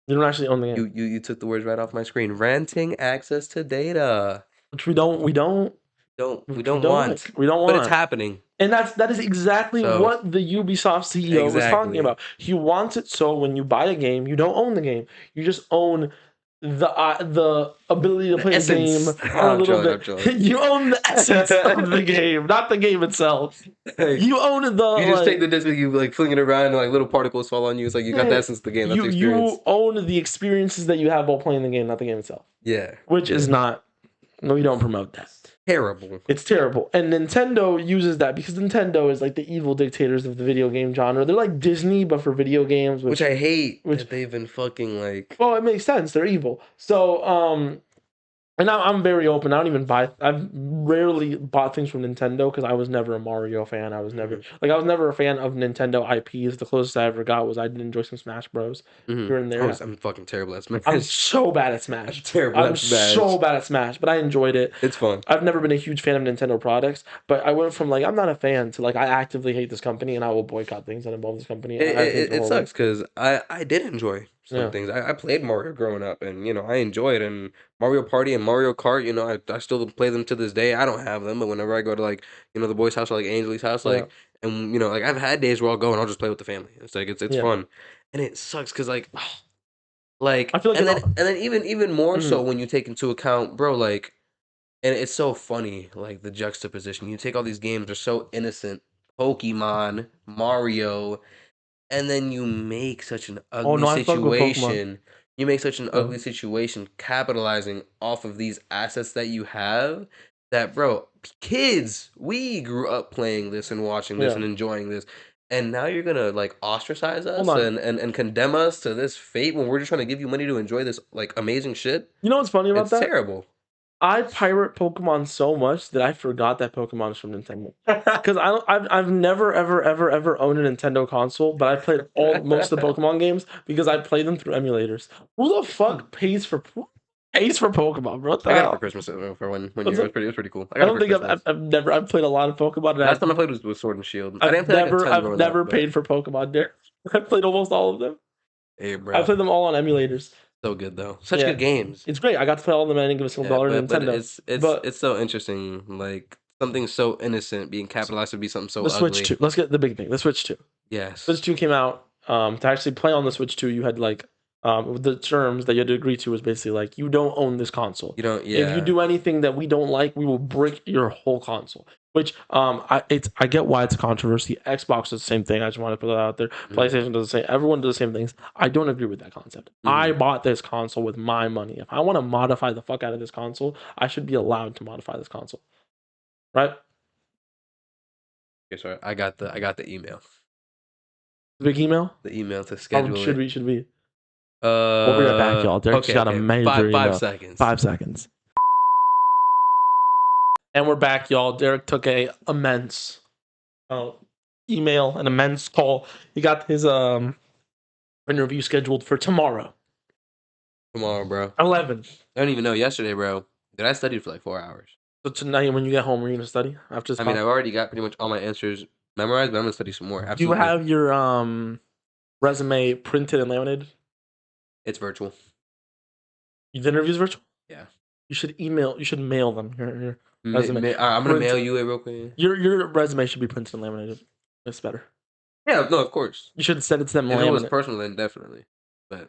You don't actually own the game. You took the words right off my screen. Renting access to data, which we don't want. But it's happening. And that is exactly what the Ubisoft CEO was talking about. He wants it so when you buy a game, you don't own the game. You just own the ability to play the game a little bit. You own the essence of the game, not the game itself. You own the. You just take the disc and you like fling it around and like little particles fall on you. It's like you got the essence of the game. That's the experience. You own the experiences that you have while playing the game, not the game itself. Yeah. Which is not. No, we don't promote that. Terrible. It's terrible. And Nintendo uses that because Nintendo is like the evil dictators of the video game genre. They're like Disney, but for video games. Which I hate. That they've been fucking like... Well, it makes sense. They're evil. So, and I'm very open. I don't even buy... I've rarely bought things from Nintendo because I was never a Mario fan. I was never a fan of Nintendo IPs. The closest I ever got was I did enjoy some Smash Bros. Here and there. I'm fucking terrible at Smash. I'm so bad at Smash. I'm so bad at Smash, but I enjoyed it. It's fun. I've never been a huge fan of Nintendo products, but I went from like I'm not a fan to like I actively hate this company and I will boycott things that involve this company. It sucks because I did enjoy some Yeah. things. I played Mario growing up, and I enjoy it. And Mario Party and Mario Kart, I still play them to this day. I don't have them, but whenever I go to like the boys' house or like Angel's house, Yeah. like, and like I've had days where I'll go and I'll just play with the family. It's like it's Yeah. fun, and it sucks because I feel like and then even more Mhm. so when you take into account, bro, like, and it's so funny, like the juxtaposition. You take all these games, they're so innocent. Pokemon, Mario, and then you make such an Oh ugly no, I fuck with Pokemon. situation. You make such an Yeah. ugly situation capitalizing off of these assets that you have that, bro, kids, we grew up playing this and watching this Yeah. and enjoying this. And now you're gonna like ostracize Hold us on. and condemn us to this fate when we're just trying to give you money to enjoy this like amazing shit. You know what's funny about It's that? terrible. I pirate Pokemon so much that I forgot that Pokemon is from Nintendo. Because I don't, I've never ever owned a Nintendo console, but I played most of the Pokemon games because I played them through emulators. Who the fuck pays for Pokemon, bro? What the I got it for hell? Christmas for when What's you up? it was pretty cool. I I got it don't for think Christmas. I've played a lot of Pokemon. And Last time I played was Sword and Shield. I I've didn't play like a ton I've growing up, never but paid for Pokemon. There, I played almost all of them. hey, I bro. played them all on emulators. So good though. Such Yeah, good games. it's great. I got to play all of them. And I didn't give a single Yeah, dollar to but Nintendo. it's But it's so interesting. Like something so innocent being capitalized to be something so the Switch ugly. 2. Let's get the big thing. The Switch 2. Yes. Switch 2 came out. To actually play on the Switch 2, you had like the terms that you had to agree to was basically like you don't own this console. You don't. If you Yeah. do anything that we don't like, we will brick your whole console. Which I get why it's a controversy. Xbox does the same thing. I just want to put that out there. Hmm. PlayStation does the same. Everyone does the same things. I don't agree with that concept. I Hmm. bought this console with my money. If I want to modify the fuck out of this console, I should be allowed to modify this console, right? Okay, sorry. I got the email. Big email. The email to How schedule should it. we should we? We'll be right back, y'all. Derek just Okay. got a Okay. major Five email. seconds. 5 seconds. And we're back, y'all. Derek took a immense uh, email, an immense call. He got his interview scheduled for tomorrow, Tomorrow, bro. 11. I don't even know. Yesterday, bro. Did I studied for like 4 hours? So tonight, when you get home, are you gonna study after this I mean, I've podcast? already got pretty much all my answers memorized, but I'm gonna study some more. Do you Absolutely. have your resume printed and laminated? It's virtual. The interviews virtual. Yeah. You should email. You should mail them your resume. I'm gonna Print mail you it real quick. your resume should be printed and laminated. It's better. Yeah, no, of course. You should send it to them If it was laminate, personal, then definitely. But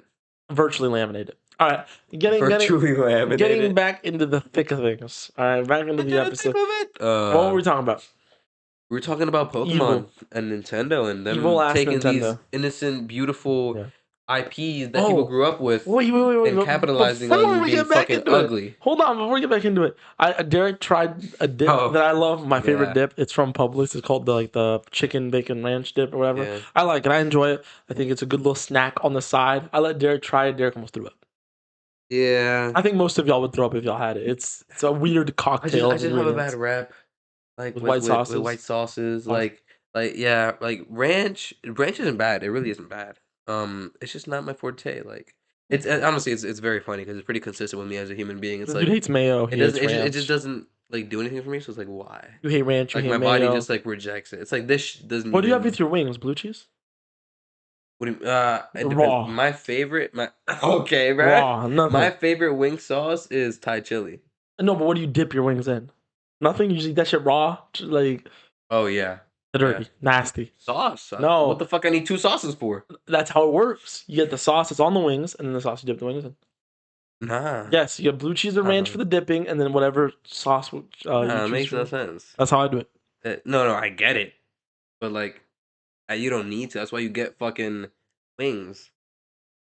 virtually laminated. All right, virtually getting laminated. back into the thick of things. All right, back into Get the to the thick episode. of it. What were we talking about? We were talking about Pokemon Evil, and Nintendo and evil them ass taking these Nintendo. innocent, beautiful Yeah. IPs that people Oh, grew up with wait. and capitalizing Before on we being get back fucking into it, ugly. hold on. Before we get back into it, Derek tried a dip Oh, that I love. My favorite yeah, dip. It's from Publix. It's called the chicken bacon ranch dip or whatever. yeah, I like it. I enjoy it. I think it's a good little snack on the side. I let Derek try it. Derek almost threw up. yeah. I think most of y'all would throw up if y'all had it. It's a weird cocktail I of just have a bad ingredients rap, like with white with sauces. white sauces, Sauce. like yeah, like ranch isn't bad. It really isn't bad. It's just not my forte. Like it's honestly it's very funny because it's pretty consistent with me as a human being. It's This dude like hates mayo. it He doesn't hates it just ranch. doesn't like do anything for me. So it's like why? You hate ranch. You Like hate my body just mayo. like rejects it. It's like this doesn't What do you have with even. your wings? Blue cheese? What do you, it depends. Raw. My favorite, my okay, bro. Raw. My Nothing. favorite wing sauce is Thai chili. No, but what do you dip your wings in? Nothing. You just eat that shit raw. Just like Oh yeah, yeah. dirty, nasty. Sauce. What No, the fuck? I need two sauces for? that's how it works. You get the sauce that's on the wings, and then the sauce you dip the wings in. Nah, Yes, you have blue cheese or ranch uh-uh. for the dipping, and then whatever sauce you Nah, it choose makes no for. sense. That's how I do it. No, I get it, but like, you don't need to. That's why you get fucking wings.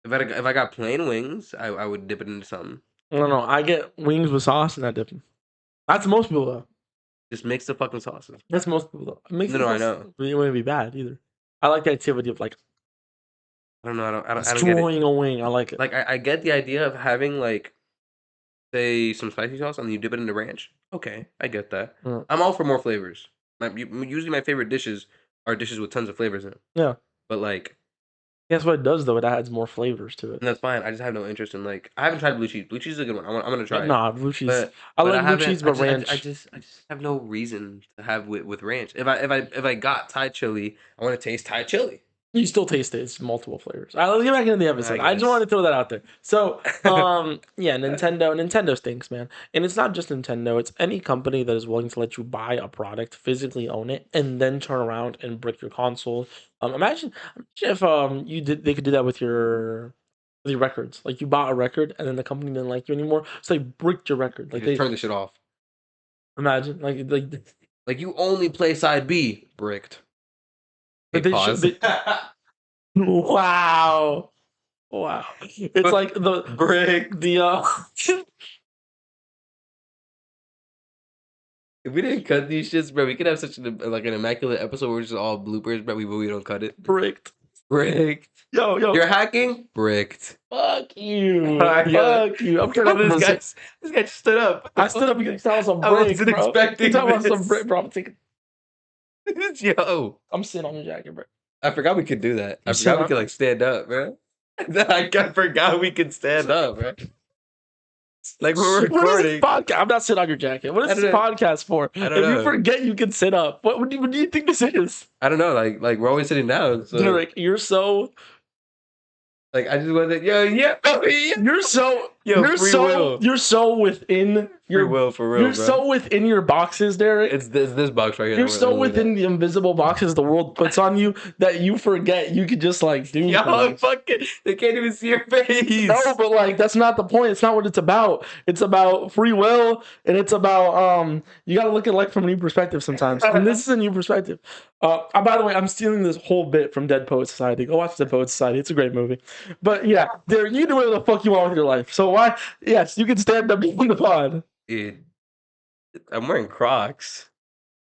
If I got plain wings, I would dip it into something. No. I get wings with sauce and I dip them. That's most people though. Just mix the fucking sauces. That's most people though. It makes No, it I know. wouldn't be bad either. I like the activity of like I don't know. I don't get it. destroying a wing. I like it. Like I get the idea of having like say some spicy sauce and you dip it into ranch. Okay, I get that. Mm. I'm all for more flavors. Usually my favorite dishes are dishes with tons of flavors in it. Yeah. But like, That's what it does though. It adds more flavors to it. and that's fine. I just have no interest in like I haven't tried blue cheese. Blue cheese is a good one. I'm gonna try it. Nah, blue cheese. But I I like blue haven't. cheese, but ranch. I just have no reason to have with ranch. If I got Thai chili, I want to taste Thai chili. You still taste it. It's multiple flavors. All right, let's get back into the episode. I just wanted to throw that out there. So, yeah, Nintendo stinks, man. And it's not just Nintendo. It's any company that is willing to let you buy a product, physically own it, and then turn around and brick your console. Imagine if they could do that with your records. Like you bought a record and then the company didn't like you anymore. So they bricked your record. Like You just they turn the shit off. imagine Like you only play side B. Bricked. but Hey, they should. pause. Wow. Wow. It's like the Brick. the If we didn't cut these shits, bro, we could have such an immaculate episode where it's just all bloopers, but we don't cut it. bricked. Bricked. Yo. You're hacking? Bricked. Fuck you. Yeah. Fuck you. I'm trying to This guy just stood up. I stood up because I was some I brick, wasn't bro. expecting You talking about some this. brick, bro. Yo. I'm sitting on your jacket, bro. I forgot we could do that. I You forgot we said could like stand up, bro. I forgot we could stand up, bro. Like we're What is this recording. podcast? I'm not sitting on your jacket. What I is this don't know. podcast for? I don't If you know. forget, you can sit up. What do you think this is? I don't know. Like we're always sitting down. So Derrick, you're so like I just wanted yeah. you're so Yo, you're free so will. you're so within Free your will for real, you're bro. so within your boxes, Derrick. It's this box right here. You're so within the invisible boxes the world puts on you that you forget you could just like do Yo, things. fucking, they can't even see your face. No, but like that's not the point. It's not what it's about. It's about free will, and it's about you got to look at life from a new perspective sometimes. And this is a new perspective. By the way, I'm stealing this whole bit from Dead Poet Society. Go watch Dead Poet Society. It's a great movie. But yeah, there you do whatever the fuck you want with your life. So why? Yes, you can stand up in the pod. Dude, I'm wearing Crocs.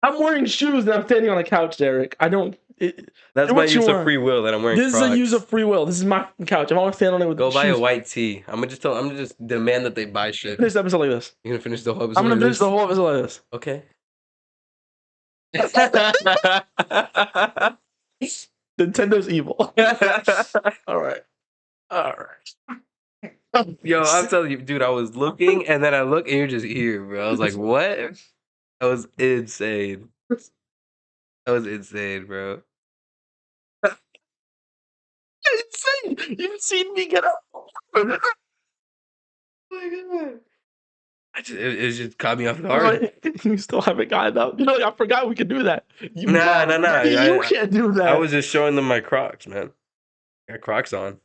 I'm wearing shoes and I'm standing on a couch, Derrick. I don't. That's do my what you use of want. free will that I'm wearing This Crocs. is a use of free will. This is my couch. I'm always standing on it with Go buy shoes. a white tee. I'm gonna just demand that they buy shit. Finish the episode like this. You're gonna finish the whole episode. I'm gonna like finish this? the whole episode like this. Okay. Nintendo's evil. All right. Yo, I'm telling you, dude, I was looking and then I look and you're just here, bro. I was like, what? That was insane. That was insane, bro. Insane. You've seen me get up. Oh my God. It just caught me off guard. You still haven't gotten up. You know, I forgot we could do that. You Nah. You can't do that. I was just showing them my Crocs, man. I got Crocs on.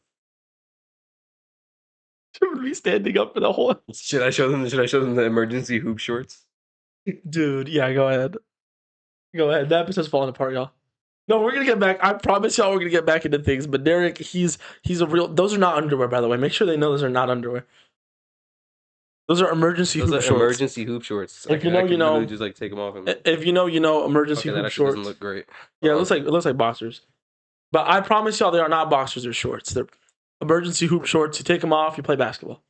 Should we standing up for the whole. Should I show them the emergency hoop shorts? Dude, yeah, go ahead. Go ahead. The episode's falling apart, y'all. No, we're gonna get back. I promise y'all, we're gonna get back into things. But Derrick, he's a real. Those are not underwear, by the way. Make sure they know those are not underwear. Those are emergency Those hoop are shorts. emergency hoop shorts. If you know, you know. Literally just like take them off. And If you know, you know. Emergency okay, that hoop actually shorts. doesn't look great. Yeah, it looks like boxers. But I promise y'all, they are not boxers. They're shorts. They're emergency hoop shorts. You take them off, you play basketball.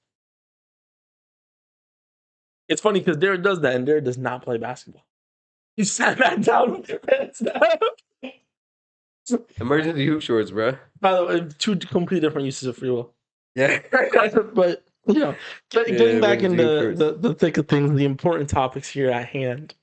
It's funny because Derrick does that, and Derrick does not play basketball. You sat back down with your pants down. Emergency hoop shorts, bro. By the way, two completely different uses of free will. Yeah. But you know, getting back emergency hoop into shorts. the thick of things, the important topics here at hand.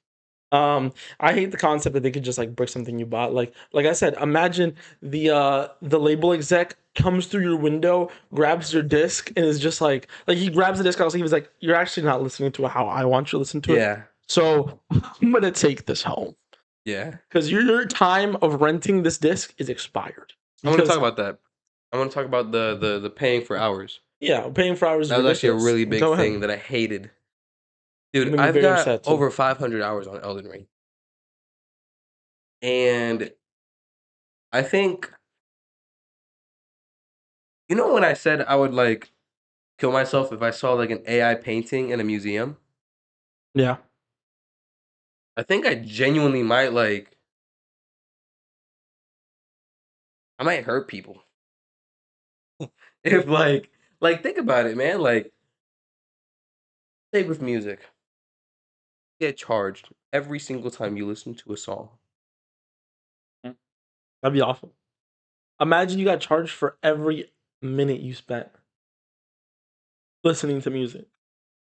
I hate the concept that they could just like brick something you bought. Like I said, imagine the label exec comes through your window, grabs your disc, and is just like he grabs the disc. He was like, "You're actually not listening to how I want you to listen to it. Yeah. So I'm gonna take this home Yeah. because your time of renting this disc is expired." I want to Because- talk about that. I want to talk about the paying for hours. Yeah, paying for hours. That was actually a ridiculous. really big Go ahead. thing that I hated. I'm Dude, gonna be I've very got upset, too. over 500 hours on Elden Ring. And I think, you know when I said I would like kill myself if I saw like an AI painting in a museum? Yeah. I think I genuinely might like, I might hurt people. If like think about it, man. Like, say with music, you get charged every single time you listen to a song. That'd be awful. Imagine you got charged for every minute you spent listening to music.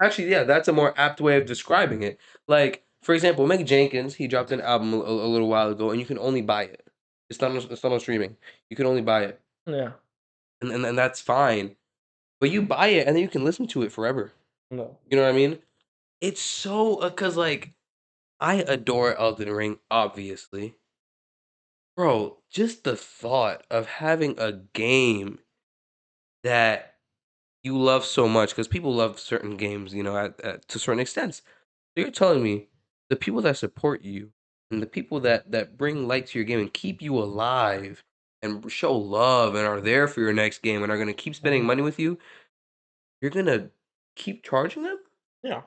Actually, yeah, that's a more apt way of describing it. Like, for example, Mick Jenkins, he dropped an album a little while ago, and you can only buy it. It's not on streaming. You can only buy it, Yeah. and that's fine. But you buy it, and then you can listen to it forever. No. You know what I mean? It's so cause like I adore Elden Ring, obviously, bro. Just the thought of having a game that you love so much, because people love certain games, you know, to certain extents. So you're telling me the people that support you and the people that bring light to your game and keep you alive and show love and are there for your next game and are gonna keep spending Mhm. money with you, you're gonna keep charging them? Yeah.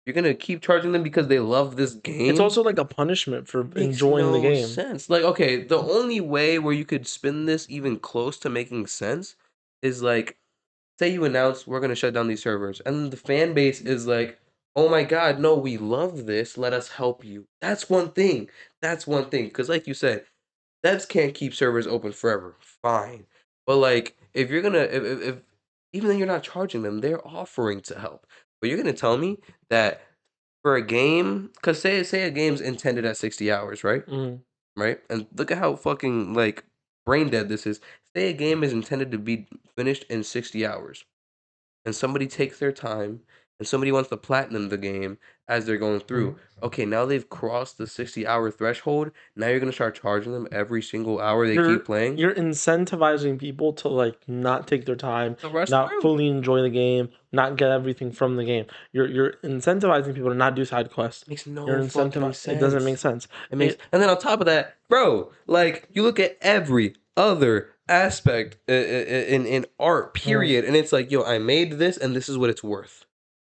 You're gonna keep charging them because they love this It's game? also like a punishment for Makes enjoying the no game. sense. Like, okay, the only way where you could spin this even close to making sense is like, say you announce we're gonna shut down these servers, and the fan base is like, "Oh my god, no, we love this. Let us help you." That's one thing. That's one thing. Because, like you said, devs can't keep servers open forever. Fine, but like, if you're gonna, if even then you're not charging them, they're offering to help. But you're gonna tell me that for a game, because say a game's intended at 60 hours, right? Mhm. Right? And look at how fucking like brain dead this is. Say a game is intended to be finished in 60 hours and somebody takes their time and somebody wants to platinum the game as they're going through. Mhm. Okay, now they've crossed the 60-hour threshold. Now you're gonna start charging them every single hour they keep You're playing you're incentivizing people to like not take their time, to rush not through. fully enjoy the game, not get everything from the game. You're incentivizing people to not do side quests. Makes You're no fucking incentivizing. It doesn't make sense. sense. It makes, It and then on top of that, bro, like you look at every other aspect in art, mm, period, and it's like, yo, I made this, and this is what it's worth,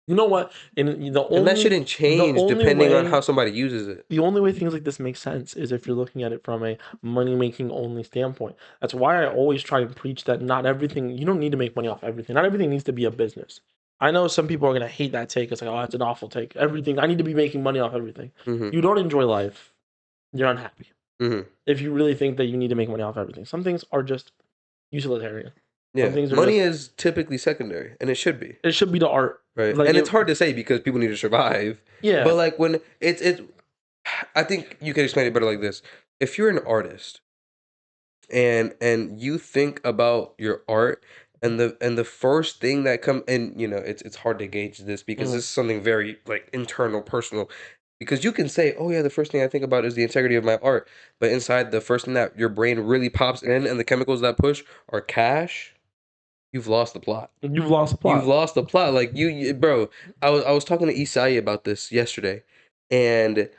you know what? And and that shouldn't the change only depending on how way somebody uses it. the only way things like this make sense is if you're looking at it from a money making only standpoint. That's why I always try and preach that not everything, you don't need to make money off everything. Not everything needs to be a business. I know some people are going to hate that take. It's like, oh, that's an awful take. Everything, I need to be making money off everything. Hmm. You don't enjoy life, you're unhappy. Hmm. If you really think that you need to make money off everything, some things are just utilitarian. Some Yeah, things are money just, is typically secondary, and it should be. it should be the art. Right, Like, and it's hard to say because people need to survive, but, yeah. like, when it's I think you could explain it better like this. If you're an artist and you think about your art and the first thing that come and, you know, it's hard to gauge this because this Mhm. is something very, like, internal, personal, because you can say, "Oh, yeah, the first thing I think about is the integrity of my art," but inside the first thing that your brain really pops in and the chemicals that push are cash, you've lost the plot. You've lost the You've plot. lost the plot. Like bro. I was talking to Isai about this yesterday, and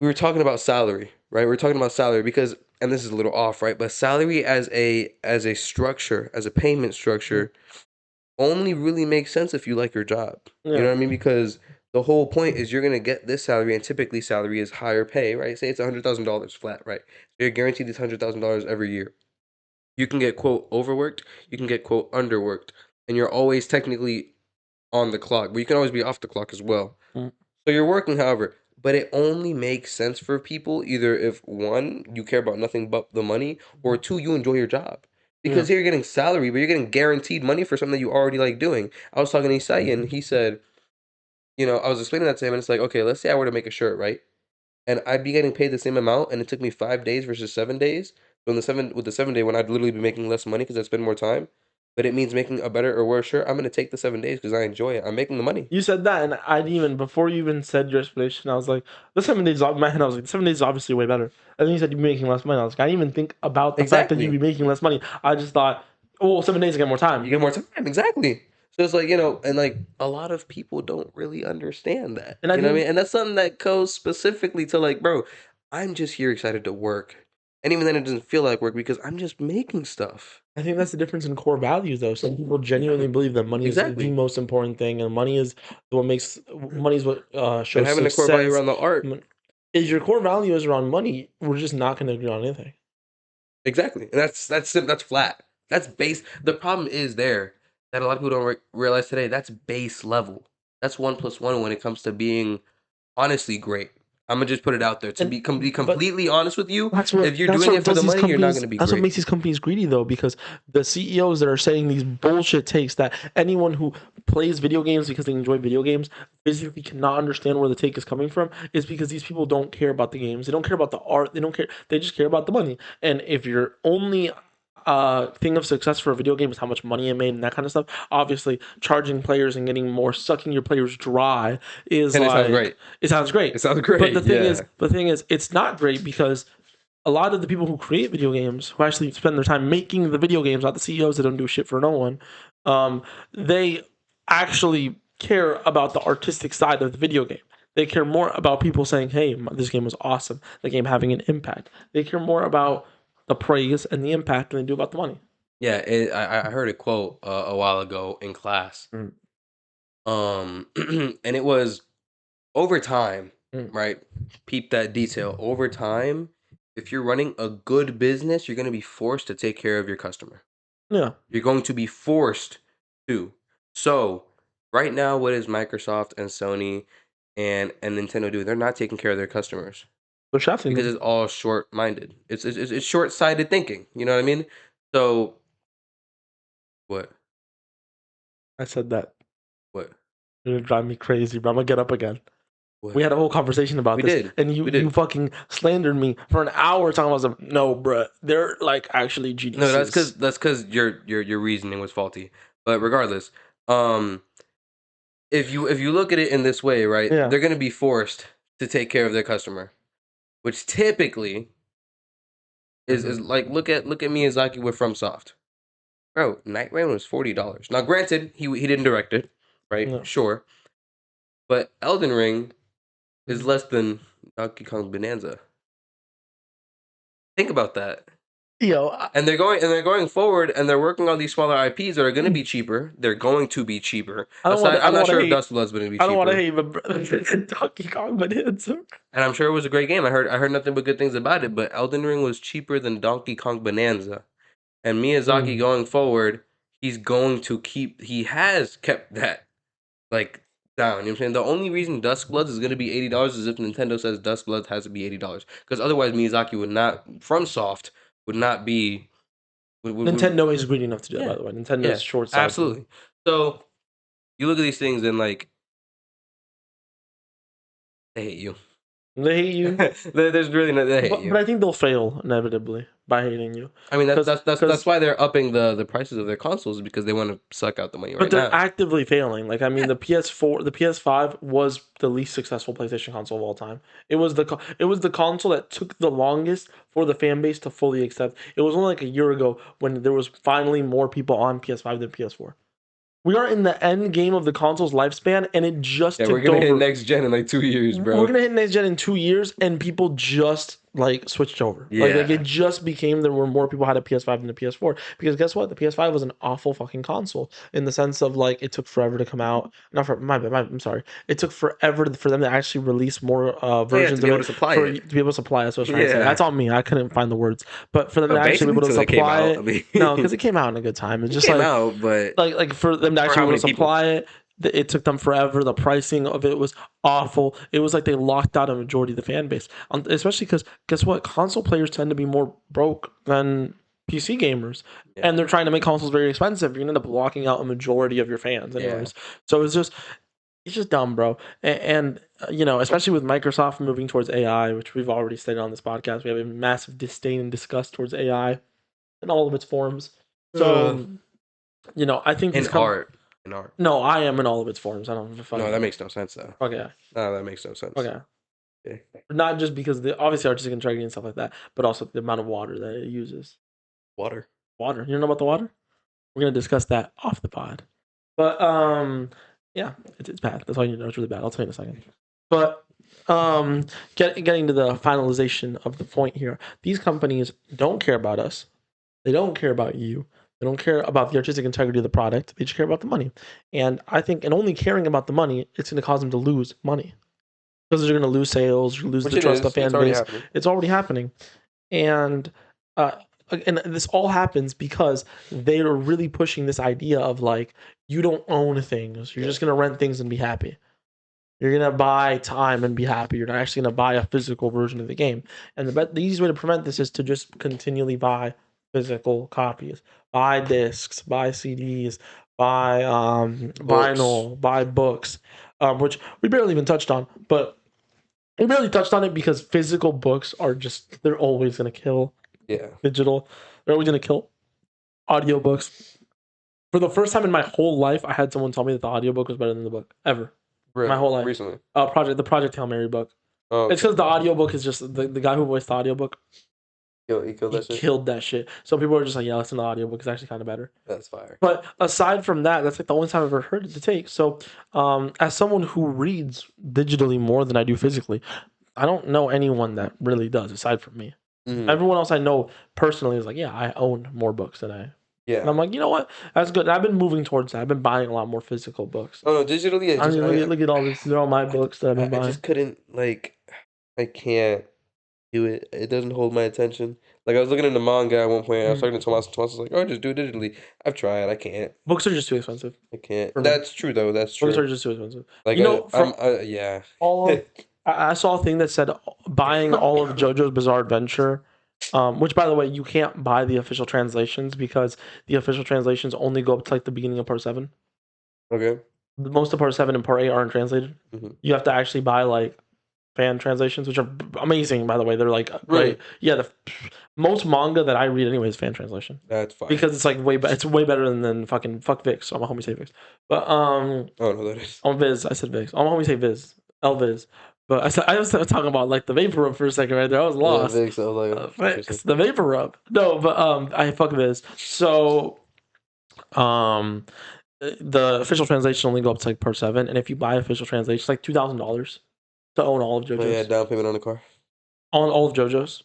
we were talking about salary, right? We were talking about salary because, and this is a little off, right? But salary as a structure, as a payment Mhm. structure, only really makes sense if you like your job. You know Yeah. what I mean? Because the whole point is you're gonna get this salary, and typically salary is higher pay, right? Say it's $100,000 flat, right? So you're guaranteed this $100,000 every year. You can get quote overworked, you can get quote underworked, and you're always technically on the clock, but you can always be off the clock as well. Mm. So you're working, however, but it only makes sense for people either if one, you care about nothing but the money, or two, you enjoy your job. Yeah. Because here you're getting salary, but you're getting guaranteed money for something that you already like doing. I was talking to Isai and he said, you know, I was explaining that to him and it's like, okay, let's say I were to make a shirt, right? And I'd be getting paid the same amount and it took me 5 days versus 7 days. So in the seven with the 7 day when I'd literally be making less money because I spend more time, but it means making a better or worse shirt, I'm gonna take the 7 days because I enjoy it. I'm making the money. You said that, and I didn't even before you even said your explanation. I was like, the 7 days. In my head, I was like, 7 days is obviously way better. And then you said you'd be making less money. I was like, I didn't even think about the fact that you'd be Exactly. making less money. I just thought, oh, 7 days I get more You time. get more time, exactly. So it's like, you know, and like a lot of people don't really understand that. And I You know what I think mean? And that's something that goes specifically to like, bro, I'm just here excited to work. And even then it doesn't feel like work because I'm just making stuff. I think that's the difference in core values, though. Some people genuinely believe that money is the Exactly. most important thing, and money is what And shows having a core value success. around the art. Mon- Is your core value is around money? We're just not going to agree on anything. Exactly. And that's flat. That's base. The problem is there that a lot of people don't realize today. That's base level. That's one plus one when it comes to being honestly great. I'm gonna just put it out there to And be be but completely honest with you. That's If you're that's doing what it for does the these money, you're not companies. gonna be That's what great. makes these companies greedy, though, because the CEOs that are saying these bullshit takes that anyone who plays video games because they enjoy video games physically cannot understand where the take is coming from is because these people don't care about the games. They don't care about the art. They don't care. They just care about the money. And if your only thing of success for a video game is how much money it made and that kind of stuff, obviously charging players and getting more, sucking your players dry is And it sounds like great. it sounds It great. sounds But great. Yeah. the thing is, it's not great because a lot of the people who create video games, who actually spend their time making the video games, not the CEOs that don't do shit for no one, um, they actually care about the artistic side of the video game. They care more about people saying, "Hey, this game was awesome." The game having an impact. They care more about the praise and the impact than they do about the money. Yeah. I heard a quote a while ago in class. Mm, And it was over time, mm. right? Peep that detail. Over time, if you're running a good business, you're gonna be forced to take care of your customer. Yeah, You're going to be forced to. So, right now, what is Microsoft and Sony and Nintendo doing? They're not taking care of their customers they're shafting because them. it's all short-minded. It's short-sighted thinking. You know what I mean? So, what? I said that. What? You're gonna drive me crazy, bro. I'm gonna get up again. We What? had a whole conversation about We this, did. and you We you did. fucking slandered me for an hour talking about some. No, bruh, they're like actually No, that's geniuses. because your reasoning was faulty. But regardless, um, if you look at it in this way, right, Yeah. they're gonna be forced to take care of their customer, which typically is Mhm. like look at Miyazaki with FromSoft. Bro, Night Rain was $40. Now, granted, he didn't direct it, right? Yeah. Sure, but Elden Ring is Mhm. less than Donkey Kong Bonanza. Think about that. Yo, And they're going forward, and they're working on these smaller IPs that are going to be cheaper. They're going to be cheaper. I don't want Aside, to. I I'm don't not want to sure if hate. Dustblood's going to be I don't want to cheaper, hate, but Donkey Kong, but it's and I'm sure it was a great game. I heard nothing but good things about it. But Elden Ring was cheaper than Donkey Kong Bonanza, and Miyazaki mm. going forward, he's going to keep. He has kept that like down. You know what I'm saying? The only reason Duskbloods is going to be $80 is if Nintendo says Duskbloods has to be $80, because otherwise Miyazaki would not. FromSoft would not be. Would Nintendo is greedy enough to do that. By yeah, the way, Nintendo's yeah, short sighted. absolutely. So you look at these things and like they hate you. They hate you, There's really no they hate but you. I think they'll fail inevitably by hating you, I mean that's because that's that's that's because why they're upping the prices of their consoles because they want to suck out the money but right they're now. actively failing. Like I mean, Yeah, the PS4, the PS5 was the least successful PlayStation console of all time. It was the console that took the longest for the fan base to fully accept. It was only like a year ago when there was finally more people on PS5 than PS4. We are in the end game of the console's lifespan, and it just yeah, we're tipped gonna hit over. next gen in like 2 years, We're bro. gonna hit next gen in 2 years, and people just like switched over. Like it Yeah, just became there were more people had a PS5 than a PS4. Because guess what? The PS5 was an awful fucking console in the sense of like it took forever to come out. Not for my bad. I'm sorry. It took forever for them to actually release more oh yeah, to versions be of able it to supply for to it. be able to supply. That's what I was trying to say. Yeah, That's on me. I couldn't find the words, but for them to actually be basically able to till they came supply out. I it. mean, No, because it it came out in a good time. It's just came out, but like for them to for actually how be able many to people? supply it, it took them forever. The pricing of it was awful. It was like they locked out a majority of the fan base, especially because guess what? Console players tend to be more broke than PC gamers, Yeah, and they're trying to make consoles very expensive. You're gonna end up locking out a majority of your fans, yeah. anyways. So it's just dumb, bro. And you know, especially with Microsoft moving towards AI, which we've already stated on this podcast, we have a massive disdain and disgust towards AI in all of its forms. Uh, So you know, I think in these come. art, in art. No, I am in all of its forms. I don't give a No, fuck. that makes no sense though. Fuck yeah. No, that makes no Fuck sense. yeah. Yeah. Not just because the obviously artistic integrity and stuff like that, but also the amount of water that it uses. Water. Water. You know about the water? We're gonna discuss that off the pod. But yeah, it's bad. That's all you need to know. It's really bad. I'll tell you in a second. But getting to the finalization of the point here, these companies don't care about us. They don't care about you. They don't care about the artistic integrity of the product. They just care about the money. And I think, in only caring about the money, it's going to cause them to lose money because they're going to lose sales, lose Which the it trust of is. It's fan already base. happening. It's already happening, and uh, and this all happens because they are really pushing this idea of like you don't own things. You're Yeah. just going to rent things and be happy. You're gonna buy time and be happy. You're not actually gonna buy a physical version of the game. And the easiest way to prevent this is to just continually buy physical copies, buy discs, buy CDs, buy Books. vinyl, buy books, which we barely even touched on. But we barely touched on it because physical books are just they're always gonna kill Yeah. digital. They're always gonna kill audiobooks. For the first time in my whole life, I had someone tell me that the audiobook was better than the book ever. My Really? whole life. Recently. The Project Hail Mary book. Oh, It's okay. because the audiobook is just the guy who voiced the audiobook, He killed he that shit? killed that shit. So people are just like, yeah, listen to the audiobook, it's actually kind of better. That's fire. But aside from that, that's like the only time I've ever heard it to take. So as someone who reads digitally more than I do physically, I don't know anyone that really does aside from me. Mm-hmm. Everyone else I know personally is like, yeah, I own more books than I. Yeah. And I'm like, you know what? That's good. I've been moving towards that. I've been buying a lot more physical books. Oh no, digitally I mean, look at all this. They're all my books that I've been I buying. just couldn't like I can't do it. It doesn't hold my attention. Like I was looking into manga at one point. I was talking to Tomas. Tomas was like, "Oh, just do it digitally." I've tried. I can't. Books are just too expensive I can't. for me. That's true though. That's Books true. are just too expensive. Like You know, I'm. from Yeah. all of, I saw a thing that said buying all of JoJo's Bizarre Adventure, which by the way, you can't buy the official translations because the official translations only go up to like the beginning of part 7. Okay. Most of part 7 and part 8 aren't translated. Mm-hmm. You have to actually buy like fan translations, which are amazing, by the way. They're like Really? great. Yeah, the most manga that I read anyway is fan translation That's fine. because it's like it's way better than fucking fuck Vix. So my homie say Vix, but Oh no, that is. on Viz I said Vix. On my homie say Viz, Elviz, but I was talking about like the vapor rub for a second right there. I was Yeah, lost. Vix. I was like, Vix, the vapor rub. No, but I fuck Viz. So um. The official translation only go up to like part 7, and if you buy official translation, it's like $2,000 to own all of oh yeah, JoJo's. down payment on the car. On all of JoJo's.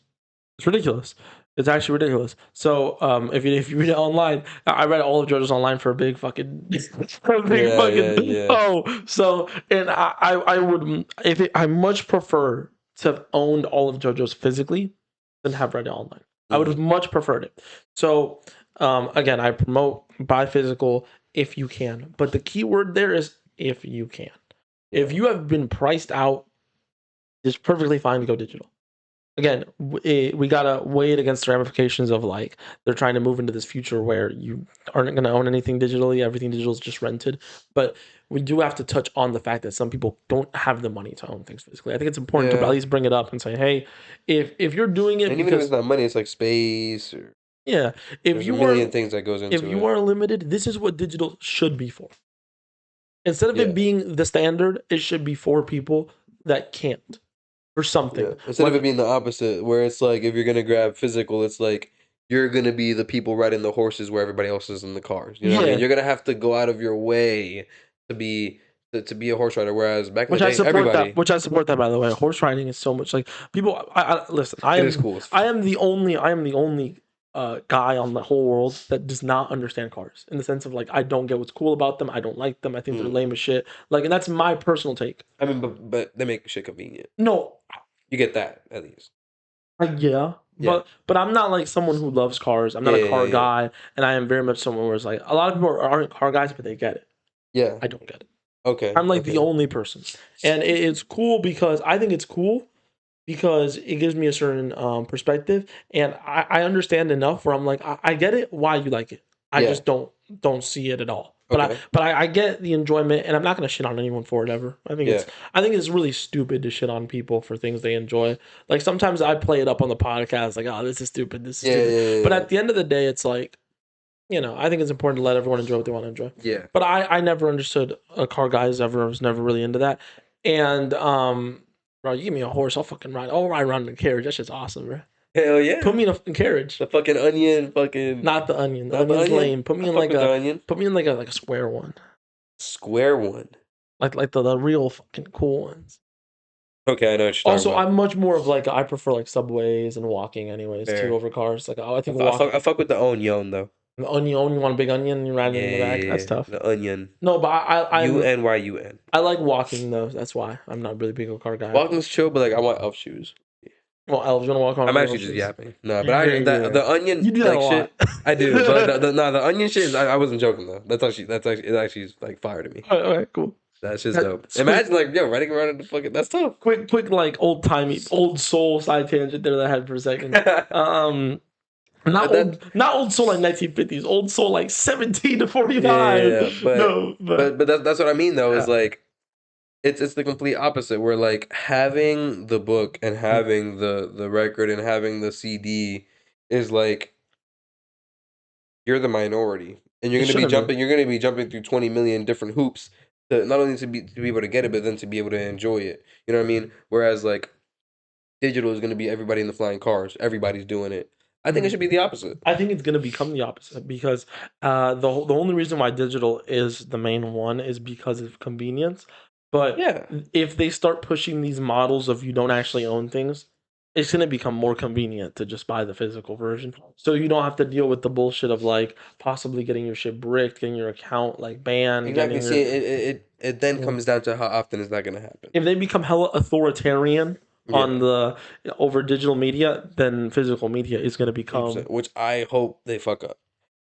It's ridiculous. It's actually ridiculous. So if you read it online, I read all of JoJo's online for a big fucking for a big Yeah, fucking so and I would I much prefer to have owned all of JoJo's physically than have read it online. I would have much preferred it. So again, I promote buy physical if you can, but the key word there is if you can. If you have been priced out, it's perfectly fine to go digital. Again, we gotta weigh it against the ramifications of like they're trying to move into this future where you aren't going to own anything digitally, everything digital is just rented. But we do have to touch on the fact that some people don't have the money to own things physically. I think it's important to at least bring it up and say, hey, if you're doing it, and even if it's not money, it's like space or yeah, if there's you a million are things that goes into if you it. are limited, this is what digital should be for. Instead of Yeah. it being the standard, it should be for people that can't. For something. Yeah. Instead of it being the opposite, where it's like if you're gonna grab physical, it's like you're gonna be the people riding the horses where everybody else is in the cars. You know what I mean? You're gonna have to go out of your way to be a horse rider. Whereas back in the day, everybody. Which I support that by the way. Horse riding is so much like people. I listen. It is cool. I am the only guy on the whole world that does not understand cars in the sense of like I don't get what's cool about them. I don't like them. I think they're lame as shit. Like, and that's my personal take. I mean, but they make shit convenient. No, you get that at least. Yeah. But I'm not like someone who loves cars. I'm not a car guy, and I am very much someone where it's like a lot of people aren't car guys, but they get it. Yeah, I don't get it. Okay, I'm like the only person, and it's cool because I think it's cool because it gives me a certain perspective, and I understand enough where I'm like I get it why you like it. I just don't see it at all. But I get the enjoyment, and I'm not gonna shit on anyone for it ever. I think it's really stupid to shit on people for things they enjoy. Like sometimes I play it up on the podcast, like, oh, this is stupid, this is stupid. But at the end of the day, it's like, you know, I think it's important to let everyone enjoy what they want to enjoy. Yeah. But I never understood a car guy was never really into that. And bro, you give me a horse, I'll ride around in a carriage. That shit's awesome, bro. Hell yeah. Put me in a carriage. The fucking onion, fucking. Not the onion. The onion's lame. Put me in like a square one. Square one. Like the real fucking cool ones. Okay, I know what you're talking about. I'm much more of like I prefer like subways and walking anyways too over cars. Like I think I fuck with the onion though. The onion, you want a big onion, you ride it in the back. That's tough. The onion. No, but I UNYUN. I like walking though. That's why I'm not really big of a car guy. Walking's chill, but like I want elf shoes. Well, elves gonna walk on. I'm actually just yapping. No, but the onion you do that like a shit. lot. I do, but the onion shit. I wasn't joking though. That's actually like fire to me. All right, cool. That's just dope. That's Imagine like riding around in the fucking. That's tough. quick, like old soul side tangent there that I had for a second. But that Not old soul like 1950s, old soul like 17 to 45. yeah. No, but But that's what I mean though. Is yeah. like it's the complete opposite. Where like having the book and having the record and having the CD is like you're the minority, and It shouldn't be. You're gonna be jumping through 20 million different hoops to not only to be able to get it, but then to be able to enjoy it. You know what I mean? Whereas like digital is gonna be everybody in the flying cars. Everybody's doing it. I think it should be the opposite. I think it's going to become the opposite because the only reason why digital is the main one is because of convenience. But Yeah. if they start pushing these models of you don't actually own things, it's going to become more convenient to just buy the physical version. So you don't have to deal with the bullshit of like possibly getting your shit bricked, getting your account like banned, Exactly. getting See, your. it then Yeah. comes down to how often is that gonna happen. If they become hella authoritarian on Yeah. the over digital media, then physical media is going to become. 100%. Which I hope they fuck up.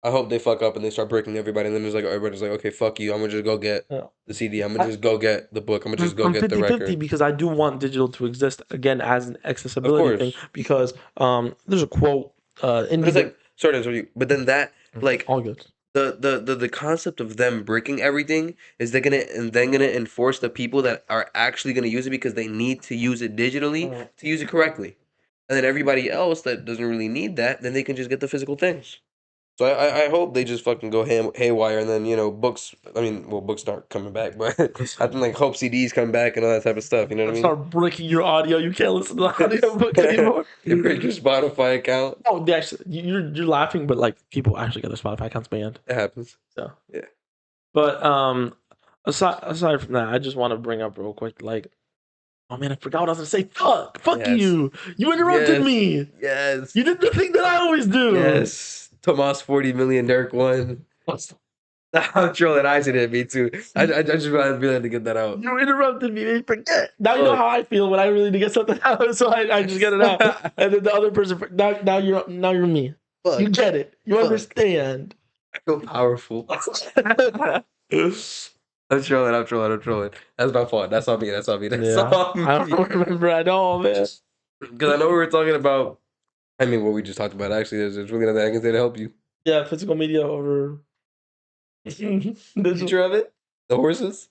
I hope they fuck up and they start breaking everybody, and then there's like everybody's like, okay, fuck you. I'm gonna just go get Uh, the CD. I'm gonna just go get the book. I'm gonna just go I'm get the 50-50 record. because I do want digital to exist again as an Of accessibility thing course, because there's a quote but indie it's like sorry to interrupt you, but then that like all good. the concept of them breaking everything is they're gonna and then gonna enforce the people that are actually gonna use it because they need to use it digitally to use it correctly, and then everybody else that doesn't really need that, then they can just get the physical things. So I hope they just fucking go haywire, and then books. I mean, well, books aren't coming back, but I think like hope CDs come back and all that type of stuff. You know what I mean? Start breaking your audio. You can't listen to the audiobook anymore. You break your Spotify account. Oh, they actually, you're laughing, but like people actually get their Spotify accounts banned. It happens. So, Yeah. but aside from that, I just want to bring up real quick, like, oh man, I forgot what I was gonna say. Fuck Yes. you. You interrupted Yes. me. Yes. You did the thing that I always do. Yes. Tomas 40 million Derrick one. I'm trolling. I said it. Me too. I just really to get that out. You interrupted me. Man. Forget. Now you know Look. how I feel when I really need to get something out, so I just get it out. And then the other person. Now you're me. Fuck. You get it. You Fuck. understand. I feel powerful. I'm trolling. I'm trolling. I'm trolling. That's my fault. That's on me. That's on me. That's on me. I don't remember at all, man. Because I know we were talking about. I mean, what we just talked about. Actually, there's really nothing I can say to help you. Yeah, physical media over The future of it. The horses.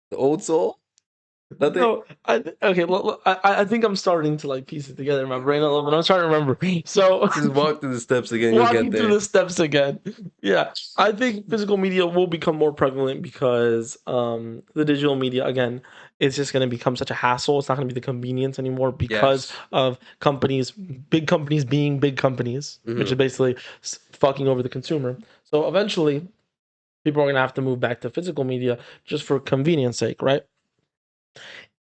The old soul. Nothing. No, okay. Look, I think I'm starting to like piece it together in my brain a little bit. I'm trying to remember. So Just walk through the steps again. You'll walking get there. through the steps again. Yeah, I think physical media will become more prevalent because the digital media again is just going to become such a hassle. It's not going to be the convenience anymore because of big companies being big companies, which is basically fucking over the consumer. So eventually, people are going to have to move back to physical media just for convenience sake, right?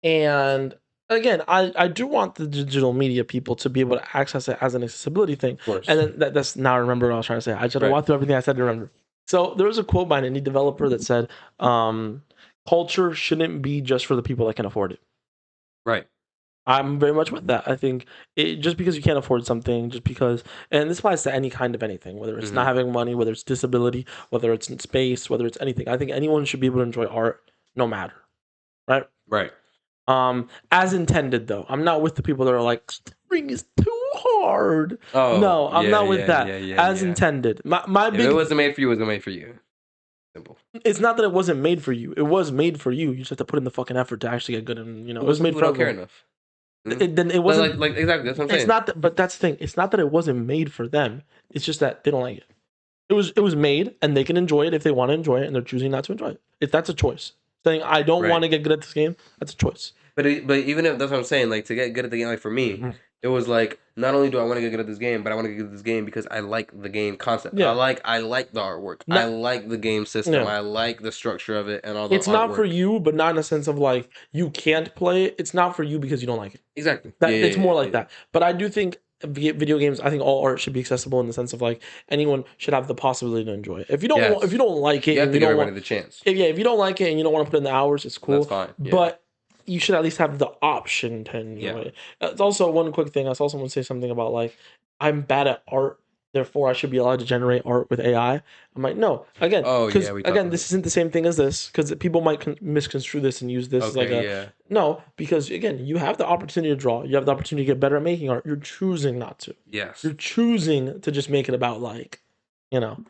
And again, I do want the digital media people to be able to access it as an accessibility thing. Of course. And then that's now I remember what I was trying to say. I just walk through everything I said to remember. So there was a quote by an indie developer that said, culture shouldn't be just for the people that can afford it. Right. I'm very much with that. I think just because you can't afford something, just because, and this applies to any kind of anything, whether it's not having money, whether it's disability, whether it's in space, whether it's anything. I think anyone should be able to enjoy art no matter. Right? Right. As intended though. I'm not with the people that are like spring is too hard. Oh, no, I'm not with that. As yeah. intended. My If big it wasn't made for you, it wasn't made for you. Simple. it's not that it wasn't made for you. It was made for you. You just have to put in the fucking effort to actually get good and it was made for don't care everyone. enough. Then it wasn't like exactly that's what I'm saying. It's not that, but that's the thing. It's not that it wasn't made for them. It's just that they don't like it. It was made and they can enjoy it if they want to enjoy it and they're choosing not to enjoy it. If that's a choice. Saying I don't want to get good at this game, that's a choice. But even if that's what I'm saying, like to get good at the game, like for me, it was like not only do I want to get good at this game, but I want to get good at this game because I like the game concept. Yeah. I like the artwork. I like the game system. Yeah. I like the structure of it and all the It's not artwork. for you, but not in a sense of like you can't play it. It's not for you because you don't like it. Exactly. It's more like that. But I do think video games. I think all art should be accessible in the sense of like anyone should have the possibility to enjoy it. If you don't like it, you have to give everybody the chance. If you don't like it and you don't want to put in the hours, it's cool. That's fine. Yeah. But you should at least have the option to enjoy it. It's also one quick thing. I saw someone say something about like I'm bad at art therefore I should be allowed to generate art with AI. I'm like, no. Again, Oh because yeah, we talked again, about this it. isn't the same thing as this. Because people might misconstrue this and use this as like Okay, a yeah. no. Because again, you have the opportunity to draw. You have the opportunity to get better at making art. You're choosing not to. Yes. You're choosing to just make it about like, you know,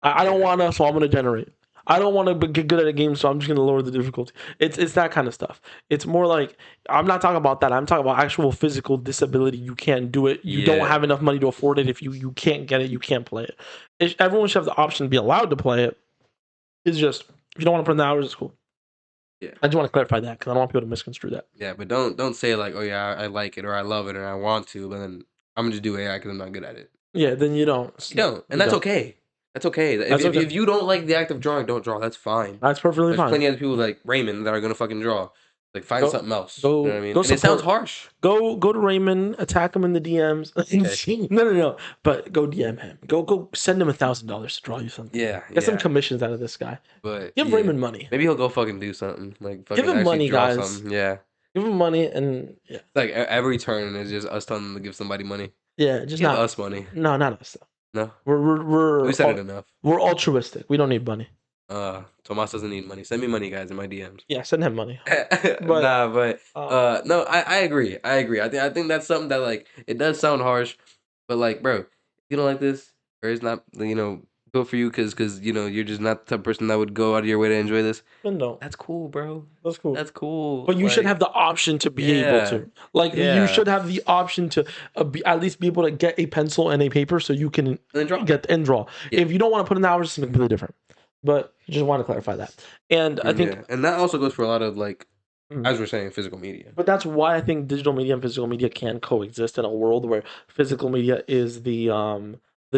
I don't Yeah. want to, so I'm gonna generate. I don't want to get good at a game, so I'm just gonna lower the difficulty. It's that kind of stuff. It's more like I'm not talking about that. I'm talking about actual physical disability. You can't do it. You don't Yeah. have enough money to afford it. If you can't get it, you can't play it. Everyone should have the option to be allowed to play it. It's just if you don't want to put in the hours, it's cool. Yeah. I just want to clarify that because I don't want people to misconstrue that. Yeah, but don't say like, oh yeah, I like it or I love it or I want to, but then I'm gonna just do AI because I'm not good at it. Yeah, then you don't. You don't, and You that's don't. okay. That's okay. If, That's if okay. if you don't like the act of drawing, don't draw. That's fine. That's perfectly There's fine. plenty of other people like Raymond that are gonna fucking draw. Like find Go something else. You know what I go mean? go And it sounds support. harsh. Go to Raymond, attack him in the DMs. Okay. No. But go DM him. Go send him $1,000 to draw you something. Yeah, Get some yeah. commissions out of this guy. But Give yeah, Raymond money. maybe he'll go fucking do something. Like Give fucking him actually money, draw guys. something. Yeah. Give him money and yeah. Like every turn is just us telling them to give somebody money. Yeah, just Give not us money. no, not us though. No, we We're said it enough. we're altruistic. We don't need money. Tomas doesn't need money. Send me money, guys, in my DMs. Yeah, send him money. But Nah, but no, I agree. I agree. I think that's something that like it does sound harsh, but like, bro, if you don't like this, or it's not, good for you, cause you're just not the type of person that would go out of your way to enjoy this. then don't. That's cool, bro. That's cool. That's cool. But you should Like, have the option to be able yeah, to. Like you yeah, should have the option to at least be able to get a pencil and a paper so you can and then draw. get and draw. Yeah, If you don't want to put in the hours, it's something completely different. But just want to clarify that. And I think, yeah, and that also goes for a lot of like, mm, as we're saying, physical media. but that's why I think digital media and physical media can coexist in a world where physical media is the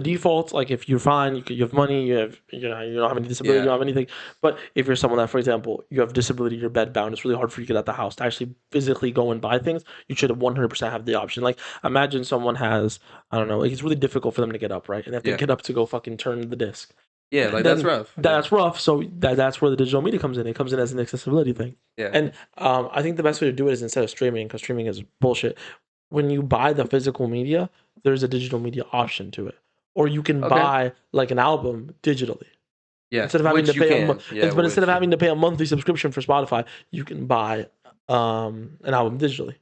default. Like if you're fine, you have money, you don't have any disability, you Yeah, don't have anything. But if you're someone that, for example, you have disability, you're bedbound, it's really hard for you to get out the house to actually physically go and buy things. You should 100% have the option. Like imagine someone has, I don't know, like it's really difficult for them to get up, right? And they have to yeah, get up to go fucking turn the disc. yeah. Like that's Then rough. Yeah, that's rough. So that's where the digital media comes in. It comes in as an accessibility thing. yeah. And I think the best way to do it is instead of streaming, because streaming is bullshit. When you buy the physical media, there's a digital media option to it, or you can Okay. buy like an album digitally Yeah, instead of having to which you pay can. Yeah, but instead which of having to pay a monthly subscription for Spotify, you can buy an album digitally.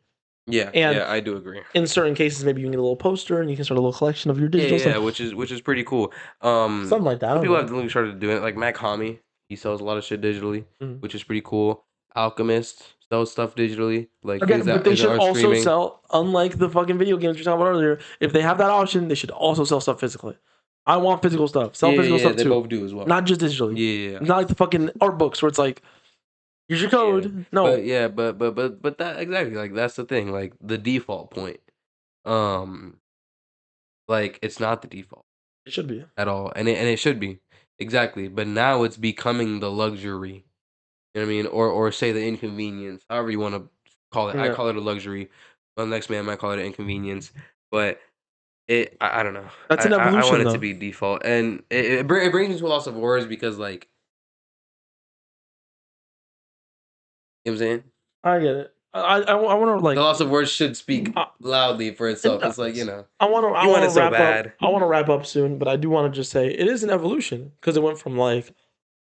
yeah, And yeah, I do agree. in certain cases, maybe you need a little poster and you can start a little collection of your Yeah, digital yeah, stuff, which is pretty cool. something like that. I Some don't people have know. really started doing it. Like Mac Hami, he sells a lot of shit digitally, Mhm. which is pretty cool. Alchemist sells stuff digitally, like Again, but they his should art also streaming. sell, unlike the fucking video games we were talking about earlier, if they have that option, they should also sell stuff physically. I want physical stuff. Sell Yeah, physical yeah, stuff they too. both do as well. Not just digitally. Yeah, yeah, Not like the fucking art books where it's like, here's your yeah. code. No. But yeah, but that exactly, like that's the thing, like the default point. Um, like it's not the default It should be. at all, and it should be exactly. But now it's becoming the luxury. You know what I mean? Or say the inconvenience, however you want to call it. I Yeah. call it a luxury. The next man might call it an inconvenience, but I don't know. That's an I want evolution it to though. be default, and it brings me to a loss of words because like you know what I'm saying. I get it. I want to The like, loss of words should speak I, loudly for it itself. It's like does. I want to you want it so wrap up. bad. I want to wrap up soon, but I do want to just say it is an evolution because it went from like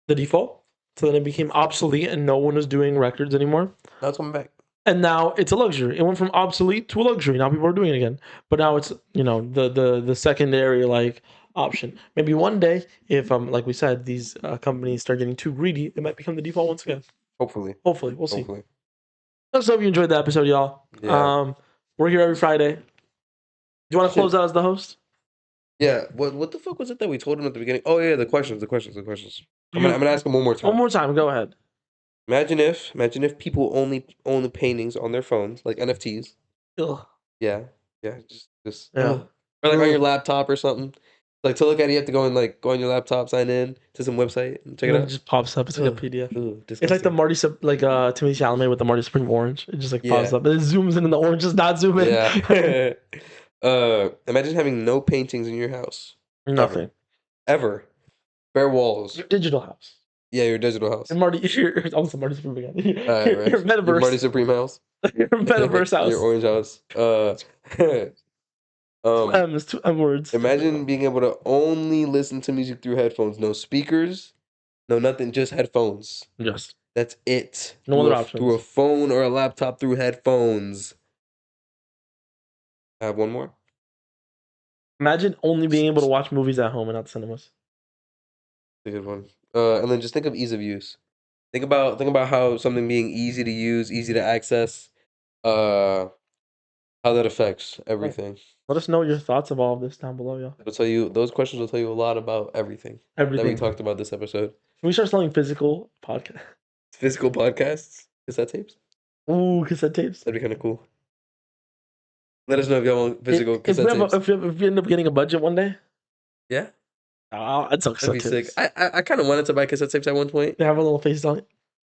the default to then it became obsolete and no one is doing records anymore. Now it's coming back. And now it's a luxury. It went from obsolete to a luxury. Now people are doing it again. But now it's the secondary like option. Maybe one day, if like we said, these companies start getting too greedy, it might become the default once again. Hopefully, Hopefully, we'll see. hopefully. I just hope you enjoyed the episode, y'all. Yeah, We're here every Friday. Do you want to shit. close out as the host? Yeah. What the fuck was it that we told him at the beginning? Oh yeah, the questions. I'm You, gonna ask him one more time. one more time. Go ahead. Imagine if people only own the paintings on their phones, like NFTs. Ugh. Yeah, yeah, just Yeah. or like on your Ugh. laptop or something. Like to look at it, you have to go and like go on your laptop, sign in to some website, and check And it then it out. just pops up. It's like a Ugh, PDF. ugh, It's like the disgusting. Timothy Chalamet with the Marty Supreme orange. It just like pops Yeah, up. And it zooms in and the orange does not zoom in. yeah. Imagine having no paintings in your house ever, Nothing. ever, bare walls. Your digital house. Yeah, your digital house. Your Marty, your almost the Marty Supreme again. Right. Your Your Marty metaverse. Supreme house. Your metaverse Your house. orange house. Two Um, M's, two M words. imagine being able to only listen to music through headphones, no speakers, no nothing, just headphones. Yes. That's it. No other Through a options. phone or a laptop through headphones. I have one more. Imagine only being able to watch movies at home and not cinemas. A good one. And then just think of ease of use. Think about how something being easy to use, easy to access, uh, how that affects Right. everything. Let us know your thoughts of all of this down below, y'all. It'll tell you those questions will tell you a lot about everything that we Everything. talked about this episode. Can we start selling physical podcast? Physical podcasts, cassette tapes. Ooh, cassette tapes. That'd be kind of cool. Let us know if y'all want If, physical if we cassette have a, tapes. if we end up getting a budget one day, Yeah, I'd sell that'd cassette be sick. tapes. I kind of wanted to buy cassette tapes at one point, They have a little face on it.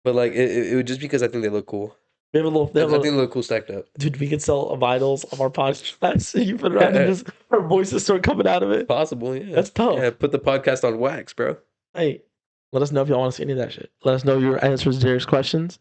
but like it would just because I think they look cool. They have a little. They I have think a. they look cool stacked up. Dude, we could sell vinyls of our podcast. You put it on and just our voices start coming out of it. Possible, yeah. That's tough. Yeah, put the podcast on wax, bro. Hey, let us know if y'all want to see any of that shit. Let us know your answers to Derrick's questions.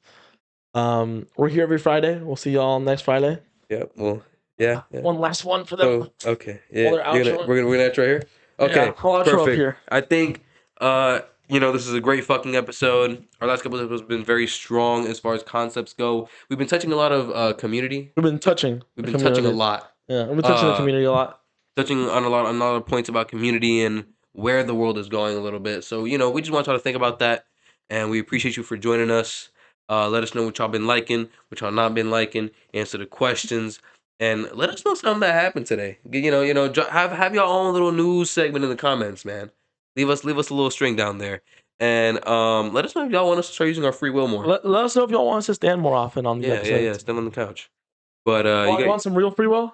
We're here every Friday. We'll see y'all next Friday. Yep. Well, yeah. One last one for them. So okay, yeah. While they're outroing. We're gonna outro here. Okay, Yeah, I'll outro perfect. up here. I think this is a great fucking episode. Our last couple of episodes have been very strong as far as concepts go. We've been touching a lot of community. We've been touching. We've the been touching a community. lot. Yeah, we've been touching the community a lot. Touching on a lot of points about community and where the world is going a little bit. So, we just want y'all to think about that. And we appreciate you for joining us. Let us know what y'all been liking, what y'all not been liking, answer the questions, and let us know something that happened today. Have your own little news segment in the comments, man. Leave us a little string down there. And let us know if y'all want us to start using our free will more. Let us know if y'all want us to stand more often on these episodes. Yeah. Stand on the couch. But You want some real free will?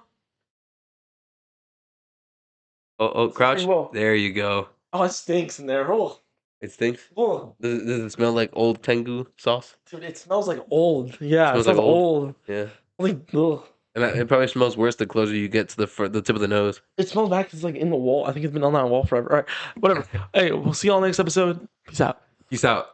Oh, crouch. Free will. There you go. Oh, it stinks in there. Oh, It stinks. oh. Does it smell like old Tengu sauce? Dude, it smells like old. Yeah, it Smells smells like old. Yeah. Like, ugh. And it probably smells worse the closer you get to the tip of the nose. It smells back. It's like in the wall. I think it's been on that wall forever. All right, whatever. Hey, we'll see y'all next episode. Peace out. Peace out.